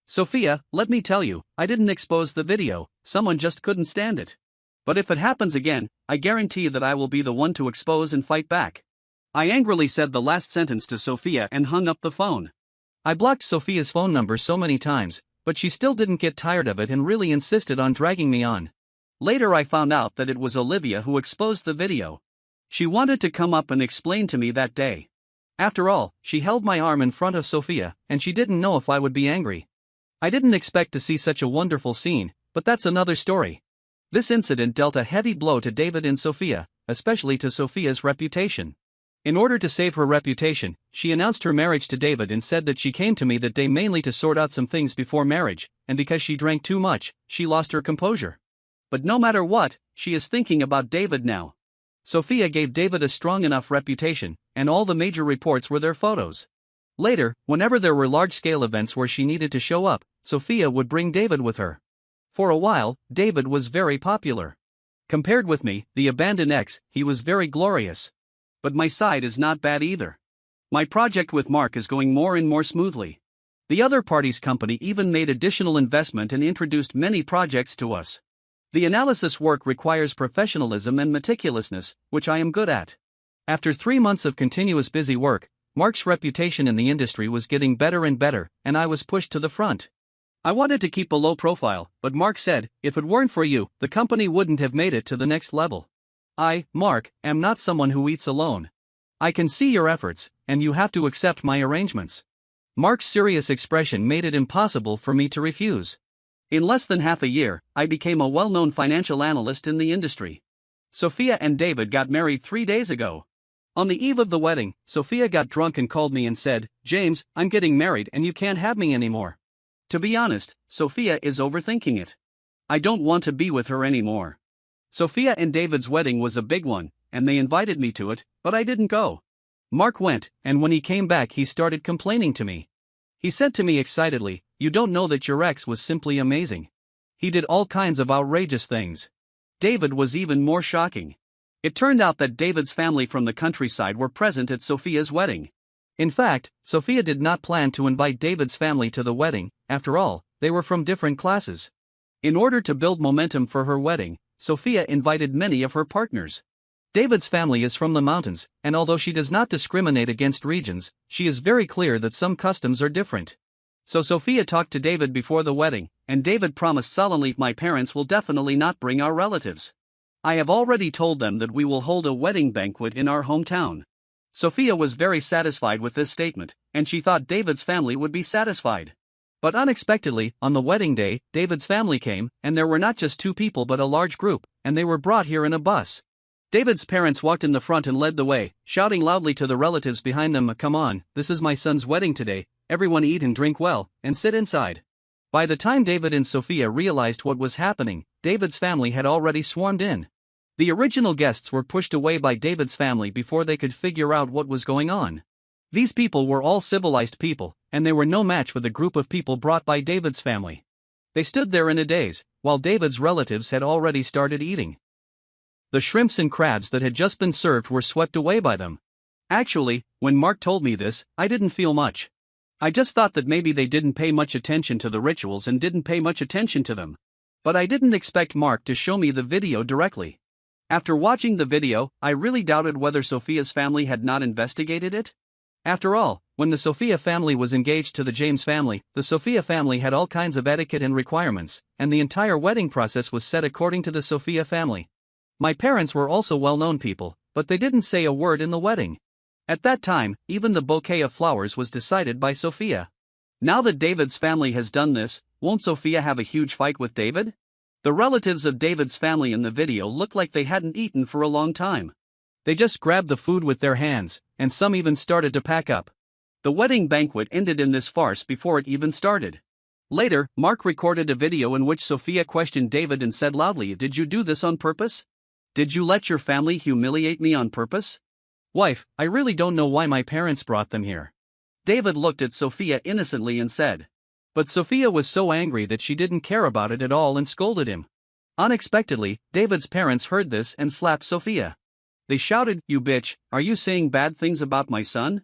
Sophia, let me tell you, I didn't expose the video, someone just couldn't stand it. But if it happens again, I guarantee that I will be the one to expose and fight back." I angrily said the last sentence to Sophia and hung up the phone. I blocked Sophia's phone number so many times, but she still didn't get tired of it and really insisted on dragging me on. Later I found out that it was Olivia who exposed the video. She wanted to come up and explain to me that day. After all, she held my arm in front of Sophia, and she didn't know if I would be angry. I didn't expect to see such a wonderful scene, but that's another story. This incident dealt a heavy blow to David and Sophia, especially to Sophia's reputation. In order to save her reputation, she announced her marriage to David and said that she came to me that day mainly to sort out some things before marriage, and because she drank too much, she lost her composure. But no matter what, she is thinking about David now. Sophia gave David a strong enough reputation, and all the major reports were their photos. Later, whenever there were large-scale events where she needed to show up, Sophia would bring David with her. For a while, David was very popular. Compared with me, the abandoned ex, he was very glorious. But my side is not bad either. My project with Mark is going more and more smoothly. The other party's company even made additional investment and introduced many projects to us. The analysis work requires professionalism and meticulousness, which I am good at. After 3 months of continuous busy work, Mark's reputation in the industry was getting better and better, and I was pushed to the front. I wanted to keep a low profile, but Mark said, "If it weren't for you, the company wouldn't have made it to the next level." I, Mark, am not someone who eats alone. I can see your efforts, and you have to accept my arrangements. Mark's serious expression made it impossible for me to refuse. In less than half a year, I became a well-known financial analyst in the industry. Sophia and David got married 3 days ago. On the eve of the wedding, Sophia got drunk and called me and said, "James, I'm getting married and you can't have me anymore." To be honest, Sophia is overthinking it. I don't want to be with her anymore. Sophia and David's wedding was a big one, and they invited me to it, but I didn't go. Mark went, and when he came back he started complaining to me. He said to me excitedly, "You don't know that your ex was simply amazing. He did all kinds of outrageous things." David was even more shocking. It turned out that David's family from the countryside were present at Sophia's wedding. In fact, Sophia did not plan to invite David's family to the wedding. After all, they were from different classes. In order to build momentum for her wedding, Sophia invited many of her partners. David's family is from the mountains, and although she does not discriminate against regions, she is very clear that some customs are different. So Sophia talked to David before the wedding, and David promised solemnly, "My parents will definitely not bring our relatives. I have already told them that we will hold a wedding banquet in our hometown." Sophia was very satisfied with this statement, and she thought David's family would be satisfied. But unexpectedly, on the wedding day, David's family came, and there were not just 2 people but a large group, and they were brought here in a bus. David's parents walked in the front and led the way, shouting loudly to the relatives behind them, "Come on, this is my son's wedding today, everyone eat and drink well, and sit inside." By the time David and Sophia realized what was happening, David's family had already swarmed in. The original guests were pushed away by David's family before they could figure out what was going on. These people were all civilized people, and they were no match for the group of people brought by David's family. They stood there in a daze, while David's relatives had already started eating. The shrimps and crabs that had just been served were swept away by them. Actually, when Mark told me this, I didn't feel much. I just thought that maybe they didn't pay much attention to the rituals and didn't pay much attention to them. But I didn't expect Mark to show me the video directly. After watching the video, I really doubted whether Sophia's family had not investigated it. After all, when the Sophia family was engaged to the James family, the Sophia family had all kinds of etiquette and requirements, and the entire wedding process was set according to the Sophia family. My parents were also well-known people, but they didn't say a word in the wedding. At that time, even the bouquet of flowers was decided by Sophia. Now that David's family has done this, won't Sophia have a huge fight with David? The relatives of David's family in the video looked like they hadn't eaten for a long time. They just grabbed the food with their hands, and some even started to pack up. The wedding banquet ended in this farce before it even started. Later, Mark recorded a video in which Sophia questioned David and said loudly, "Did you do this on purpose? Did you let your family humiliate me on purpose? Wife, I really don't know why my parents brought them here." David looked at Sophia innocently and said. But Sophia was so angry that she didn't care about it at all and scolded him. Unexpectedly, David's parents heard this and slapped Sophia. They shouted, "You bitch, are you saying bad things about my son?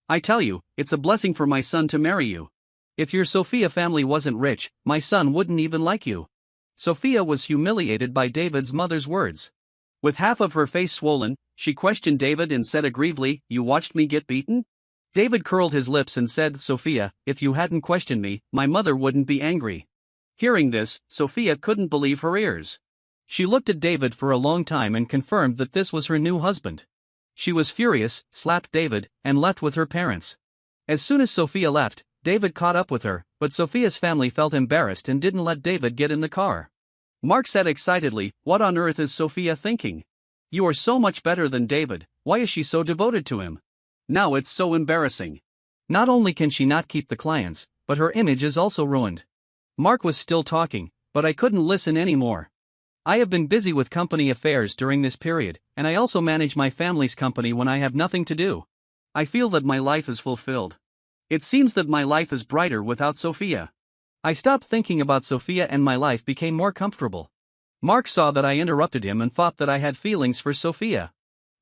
I tell you, it's a blessing for my son to marry you. If your Sophia family wasn't rich, my son wouldn't even like you." Sophia was humiliated by David's mother's words. With half of her face swollen, she questioned David and said aggrievedly, "You watched me get beaten?" David curled his lips and said, "Sophia, if you hadn't questioned me, my mother wouldn't be angry." Hearing this, Sophia couldn't believe her ears. She looked at David for a long time and confirmed that this was her new husband. She was furious, slapped David, and left with her parents. As soon as Sophia left, David caught up with her, but Sophia's family felt embarrassed and didn't let David get in the car. Mark said excitedly, "What on earth is Sophia thinking? You are so much better than David, why is she so devoted to him? Now it's so embarrassing. Not only can she not keep the clients, but her image is also ruined." Mark was still talking, but I couldn't listen anymore. I have been busy with company affairs during this period, and I also manage my family's company when I have nothing to do. I feel that my life is fulfilled. It seems that my life is brighter without Sophia. I stopped thinking about Sophia and my life became more comfortable. Mark saw that I interrupted him and thought that I had feelings for Sophia.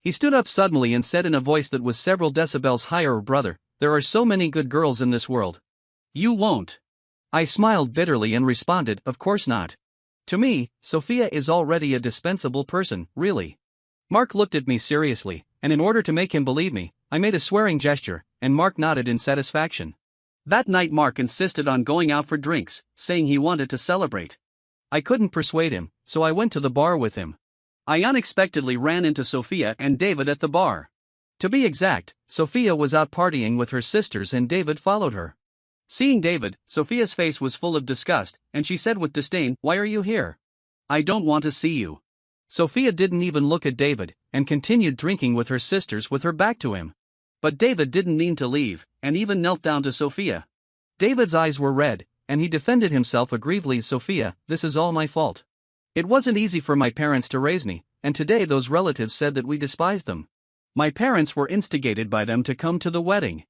He stood up suddenly and said in a voice that was several decibels higher, "Brother, there are so many good girls in this world. You won't." I smiled bitterly and responded, "Of course not. To me, Sophia is already a dispensable person, really." Mark looked at me seriously, and in order to make him believe me, I made a swearing gesture, and Mark nodded in satisfaction. That night Mark insisted on going out for drinks, saying he wanted to celebrate. I couldn't persuade him, so I went to the bar with him. I unexpectedly ran into Sophia and David at the bar. To be exact, Sophia was out partying with her sisters and David followed her. Seeing David, Sophia's face was full of disgust, and she said with disdain, "Why are you here? I don't want to see you." Sophia didn't even look at David, and continued drinking with her sisters with her back to him. But David didn't mean to leave, and even knelt down to Sophia. David's eyes were red, and he defended himself aggrievedly, "Sophia, this is all my fault. It wasn't easy for my parents to raise me, and today those relatives said that we despised them. My parents were instigated by them to come to the wedding.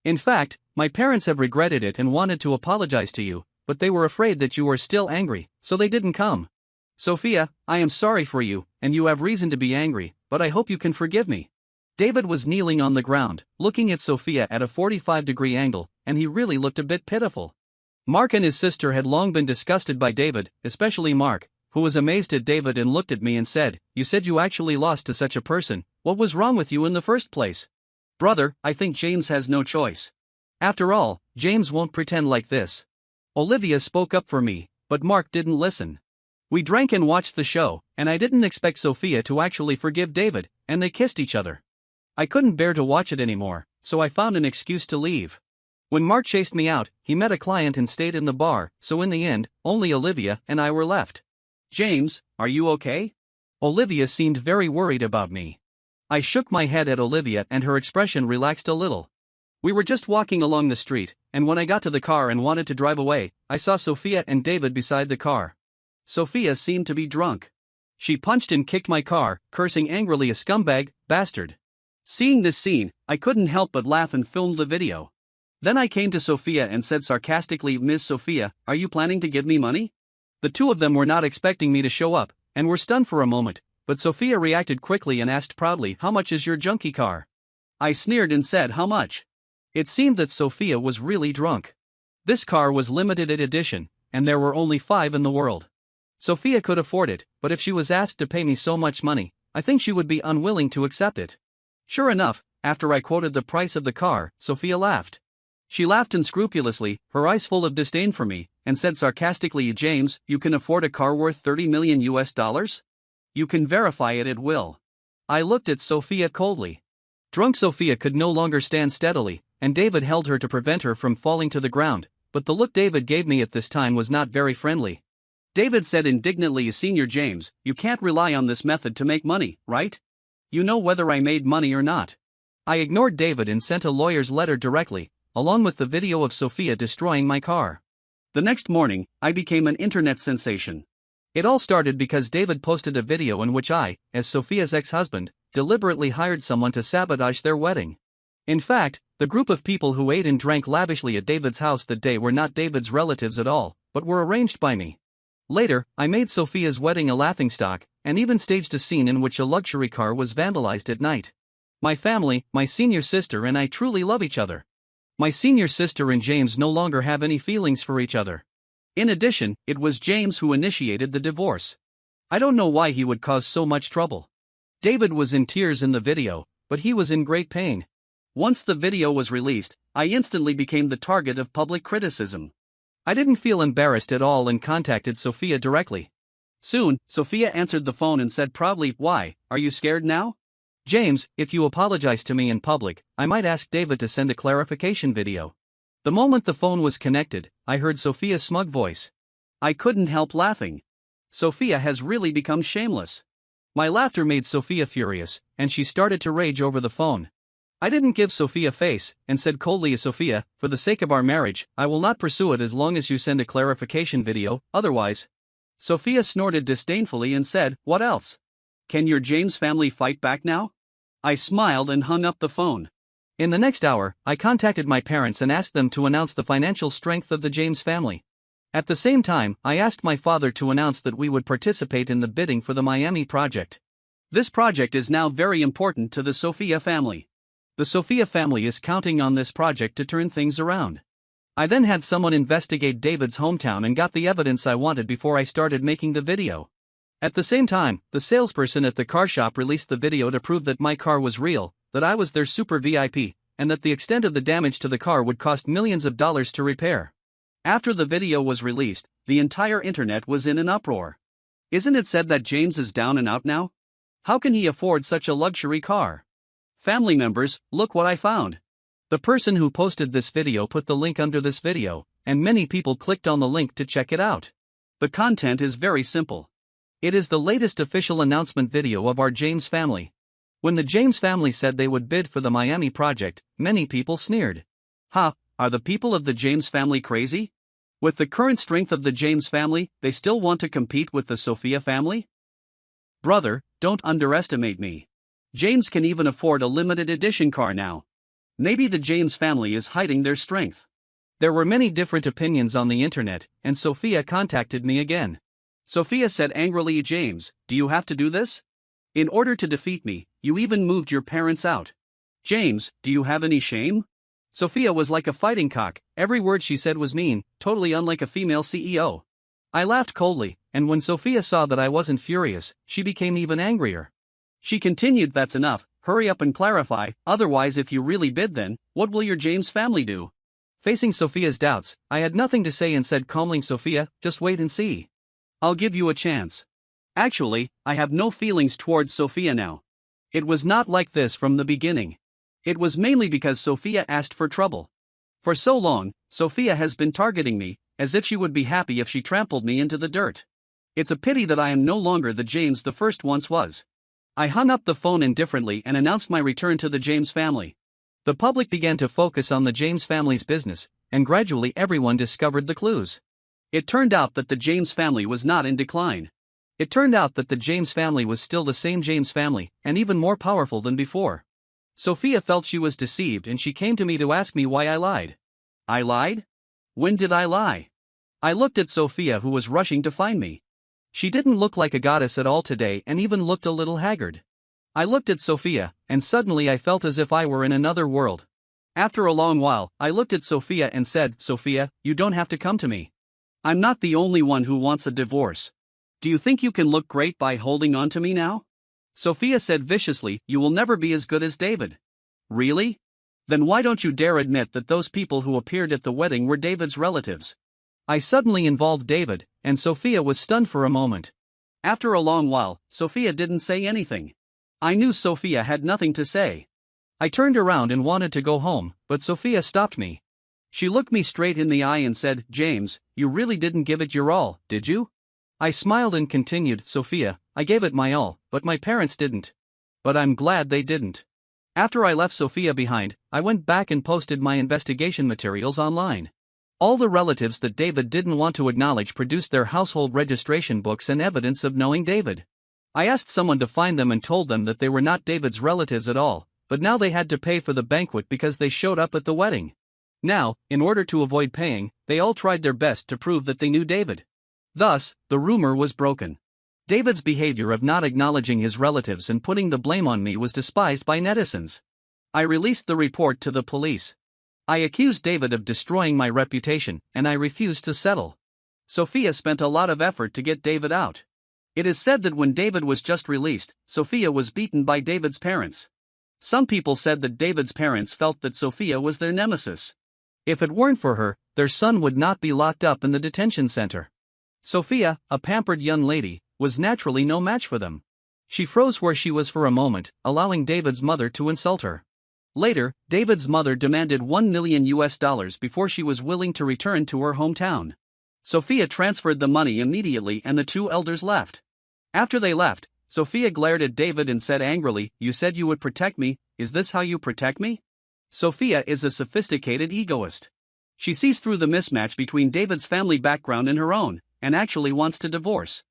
In fact, my parents have regretted it and wanted to apologize to you, but they were afraid that you were still angry, so they didn't come. Sophia, I am sorry for you, and you have reason to be angry, but I hope you can forgive me." David was kneeling on the ground, looking at Sophia at a 45-degree angle, and he really looked a bit pitiful. Mark and his sister had long been disgusted by David, especially Mark, who was amazed at David and looked at me and said, "You said you actually lost to such a person, what was wrong with you in the first place?" "Brother, I think James has no choice. After all, James won't pretend like this." Olivia spoke up for me, but Mark didn't listen. We drank and watched the show, and I didn't expect Sophia to actually forgive David, and they kissed each other. I couldn't bear to watch it anymore, so I found an excuse to leave. When Mark chased me out, he met a client and stayed in the bar, so in the end, only Olivia and I were left. "James, are you okay?" Olivia seemed very worried about me. I shook my head at Olivia and her expression relaxed a little. We were just walking along the street, and when I got to the car and wanted to drive away, I saw Sophia and David beside the car. Sophia seemed to be drunk. She punched and kicked my car, cursing angrily, "A scumbag, bastard." Seeing this scene, I couldn't help but laugh and filmed the video. Then I came to Sophia and said sarcastically, "Miss Sophia, are you planning to give me money?" The two of them were not expecting me to show up, and were stunned for a moment, but Sophia reacted quickly and asked proudly, "How much is your junkie car?" I sneered and said, "How much?" It seemed that Sophia was really drunk. This car was limited edition, and there were only 5 in the world. Sophia could afford it, but if she was asked to pay me so much money, I think she would be unwilling to accept it. Sure enough, after I quoted the price of the car, Sophia laughed. She laughed unscrupulously, her eyes full of disdain for me, and said sarcastically, "James, you can afford a car worth $30 million US? You can verify it at will." I looked at Sophia coldly. Drunk Sophia could no longer stand steadily, and David held her to prevent her from falling to the ground, but the look David gave me at this time was not very friendly. David said indignantly, "Senior James, you can't rely on this method to make money, right? You know whether I made money or not." I ignored David and sent a lawyer's letter directly, along with the video of Sophia destroying my car. The next morning, I became an internet sensation. It all started because David posted a video in which I, as Sophia's ex-husband, deliberately hired someone to sabotage their wedding. In fact, the group of people who ate and drank lavishly at David's house that day were not David's relatives at all, but were arranged by me. Later, I made Sophia's wedding a laughingstock, and even staged a scene in which a luxury car was vandalized at night. My family, my senior sister and I truly love each other. My senior sister and James no longer have any feelings for each other. In addition, it was James who initiated the divorce. I don't know why he would cause so much trouble. David was in tears in the video, but he was in great pain. Once the video was released, I instantly became the target of public criticism. I didn't feel embarrassed at all and contacted Sophia directly. Soon, Sophia answered the phone and said proudly, "Why, are you scared now? James, if you apologize to me in public, I might ask David to send a clarification video." The moment the phone was connected, I heard Sophia's smug voice. I couldn't help laughing. Sophia has really become shameless. My laughter made Sophia furious, and she started to rage over the phone. I didn't give Sophia face, and said coldly, "Sophia, for the sake of our marriage, I will not pursue it as long as you send a clarification video, otherwise." Sophia snorted disdainfully and said, "What else? Can your James family fight back now?" I smiled and hung up the phone. In the next hour, I contacted my parents and asked them to announce the financial strength of the James family. At the same time, I asked my father to announce that we would participate in the bidding for the Miami project. This project is now very important to the Sophia family. The Sophia family is counting on this project to turn things around. I then had someone investigate David's hometown and got the evidence I wanted before I started making the video. At the same time, the salesperson at the car shop released the video to prove that my car was real, that I was their super VIP, and that the extent of the damage to the car would cost millions of dollars to repair. After the video was released, the entire internet was in an uproar. Isn't it said that James is down and out now? How can he afford such a luxury car? Family members, look what I found. The person who posted this video put the link under this video, and many people clicked on the link to check it out. The content is very simple. It is the latest official announcement video of our James family. When the James family said they would bid for the Miami project, many people sneered. Ha, are the people of the James family crazy? With the current strength of the James family, they still want to compete with the Sophia family? Brother, don't underestimate me. James can even afford a limited edition car now. Maybe the James family is hiding their strength. There were many different opinions on the internet, and Sophia contacted me again. Sophia said angrily, "James, do you have to do this? In order to defeat me, you even moved your parents out. James, do you have any shame?" Sophia was like a fighting cock, every word she said was mean, totally unlike a female CEO. I laughed coldly, and when Sophia saw that I wasn't furious, she became even angrier. She continued, "That's enough, hurry up and clarify, otherwise if you really bid then, what will your James family do?" Facing Sophia's doubts, I had nothing to say and said calmly, "Sophia, just wait and see. I'll give you a chance." Actually, I have no feelings towards Sophia now. It was not like this from the beginning. It was mainly because Sophia asked for trouble. For so long, Sophia has been targeting me, as if she would be happy if she trampled me into the dirt. It's a pity that I am no longer the James the first once was. I hung up the phone indifferently and announced my return to the James family. The public began to focus on the James family's business, and gradually everyone discovered the clues. It turned out that the James family was not in decline. It turned out that the James family was still the same James family, and even more powerful than before. Sophia felt she was deceived and she came to me to ask me why I lied. I lied? When did I lie? I looked at Sophia, who was rushing to find me. She didn't look like a goddess at all today and even looked a little haggard. I looked at Sophia, and suddenly I felt as if I were in another world. After a long while, I looked at Sophia and said, "Sophia, you don't have to come to me. I'm not the only one who wants a divorce. Do you think you can look great by holding on to me now?" Sophia said viciously, "You will never be as good as David." "Really? Then why don't you dare admit that those people who appeared at the wedding were David's relatives?" I suddenly involved David, and Sophia was stunned for a moment. After a long while, Sophia didn't say anything. I knew Sophia had nothing to say. I turned around and wanted to go home, but Sophia stopped me. She looked me straight in the eye and said, "James, you really didn't give it your all, did you?" I smiled and continued, "Sophia, I gave it my all, but my parents didn't. But I'm glad they didn't." After I left Sophia behind, I went back and posted my investigation materials online. All the relatives that David didn't want to acknowledge produced their household registration books and evidence of knowing David. I asked someone to find them and told them that they were not David's relatives at all, but now they had to pay for the banquet because they showed up at the wedding. Now, in order to avoid paying, they all tried their best to prove that they knew David. Thus, the rumor was broken. David's behavior of not acknowledging his relatives and putting the blame on me was despised by netizens. I released the report to the police. I accused David of destroying my reputation, and I refused to settle. Sophia spent a lot of effort to get David out. It is said that when David was just released, Sophia was beaten by David's parents. Some people said that David's parents felt that Sophia was their nemesis. If it weren't for her, their son would not be locked up in the detention center. Sophia, a pampered young lady, was naturally no match for them. She froze where she was for a moment, allowing David's mother to insult her. Later, David's mother demanded $1 million before she was willing to return to her hometown. Sophia transferred the money immediately and the two elders left. After they left, Sophia glared at David and said angrily, "You said you would protect me, is this how you protect me?" Sophia is a sophisticated egoist. She sees through the mismatch between David's family background and her own, and actually wants to divorce.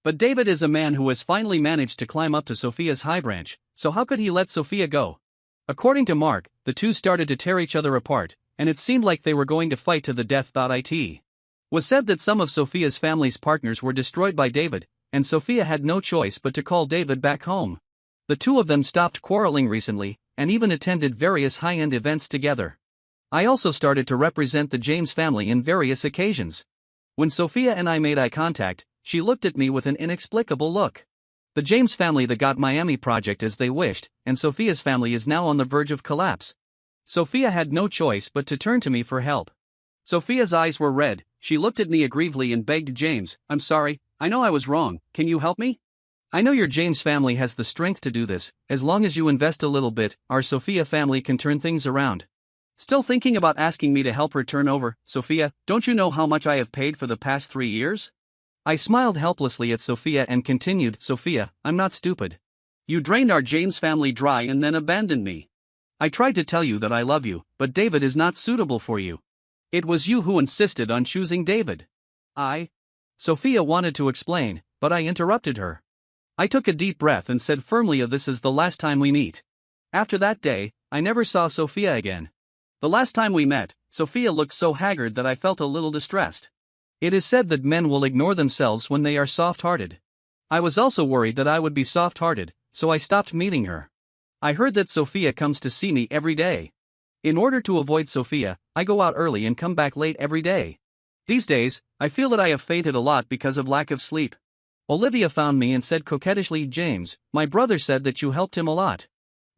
But David is a man who has finally managed to climb up to Sophia's high branch, so how could he let Sophia go? According to Mark, the two started to tear each other apart, and it seemed like they were going to fight to the death. It was said that some of Sophia's family's partners were destroyed by David, and Sophia had no choice but to call David back home. The two of them stopped quarreling recently, and even attended various high-end events together. I also started to represent the James family in various occasions. When Sophia and I made eye contact, she looked at me with an inexplicable look. The James family that got Miami project as they wished, and Sophia's family is now on the verge of collapse. Sophia had no choice but to turn to me for help. Sophia's eyes were red, she looked at me aggrievedly and begged, "James, I'm sorry, I know I was wrong, can you help me? I know your James family has the strength to do this, as long as you invest a little bit, our Sophia family can turn things around." Still thinking about asking me to help her turn over, "Sophia, don't you know how much I have paid for the past 3 years?" I smiled helplessly at Sophia and continued, "Sophia, I'm not stupid. You drained our James family dry and then abandoned me. I tried to tell you that I love you, but David is not suitable for you. It was you who insisted on choosing David." Sophia wanted to explain, but I interrupted her. I took a deep breath and said firmly, "This is the last time we meet." After that day, I never saw Sophia again. The last time we met, Sophia looked so haggard that I felt a little distressed. It is said that men will ignore themselves when they are soft-hearted. I was also worried that I would be soft-hearted, so I stopped meeting her. I heard that Sophia comes to see me every day. In order to avoid Sophia, I go out early and come back late every day. These days, I feel that I have fainted a lot because of lack of sleep. Olivia found me and said coquettishly, "James, my brother said that you helped him a lot.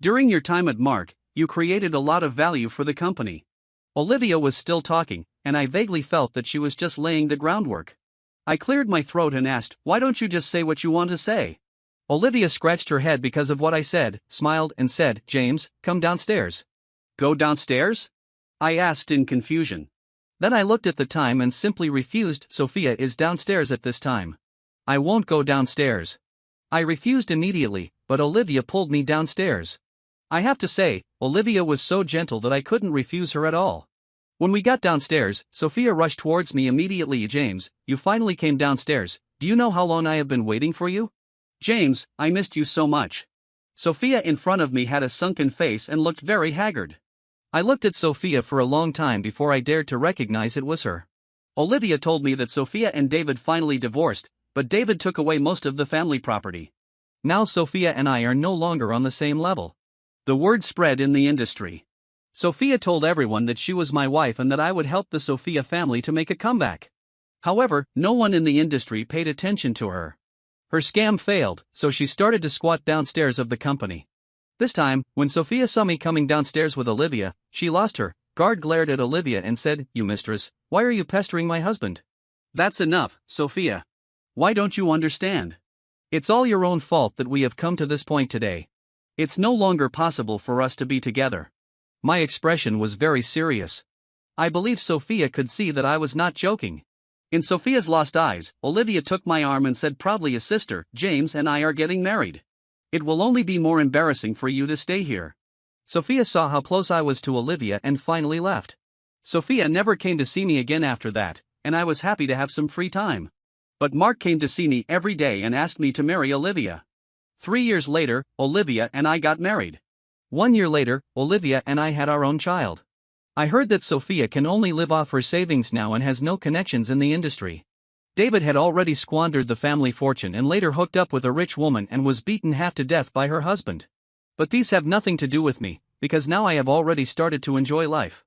During your time at Mark, you created a lot of value for the company." Olivia was still talking, and I vaguely felt that she was just laying the groundwork. I cleared my throat and asked, "Why don't you just say what you want to say?" Olivia scratched her head because of what I said, smiled and said, "James, come downstairs." "Go downstairs?" I asked in confusion. Then I looked at the time and simply refused. "Sophia is downstairs at this time." "I won't go downstairs." I refused immediately, but Olivia pulled me downstairs. I have to say, Olivia was so gentle that I couldn't refuse her at all. When we got downstairs, Sophia rushed towards me immediately. "James, you finally came downstairs. Do you know how long I have been waiting for you?" "James, I missed you so much." Sophia in front of me had a sunken face and looked very haggard. I looked at Sophia for a long time before I dared to recognize it was her. Olivia told me that Sophia and David finally divorced, But David took away most of the family property. Now Sophia and I are no longer on the same level. The word spread in the industry. Sophia told everyone that she was my wife and that I would help the Sophia family to make a comeback. However, no one in the industry paid attention to her. Her scam failed, so she started to squat downstairs of the company. This time, when Sophia saw me coming downstairs with Olivia, she lost her guard, glared at Olivia and said, "You mistress, why are you pestering my husband?" "That's enough, Sophia. Why don't you understand? It's all your own fault that we have come to this point today. It's no longer possible for us to be together." My expression was very serious. I believe Sophia could see that I was not joking. In Sophia's lost eyes, Olivia took my arm and said proudly, "A sister, James and I are getting married. It will only be more embarrassing for you to stay here." Sophia saw how close I was to Olivia and finally left. Sophia never came to see me again after that, and I was happy to have some free time. But Mark came to see me every day and asked me to marry Olivia. 3 years later, Olivia and I got married. 1 year later, Olivia and I had our own child. I heard that Sophia can only live off her savings now and has no connections in the industry. David had already squandered the family fortune and later hooked up with a rich woman and was beaten half to death by her husband. But these have nothing to do with me, because now I have already started to enjoy life.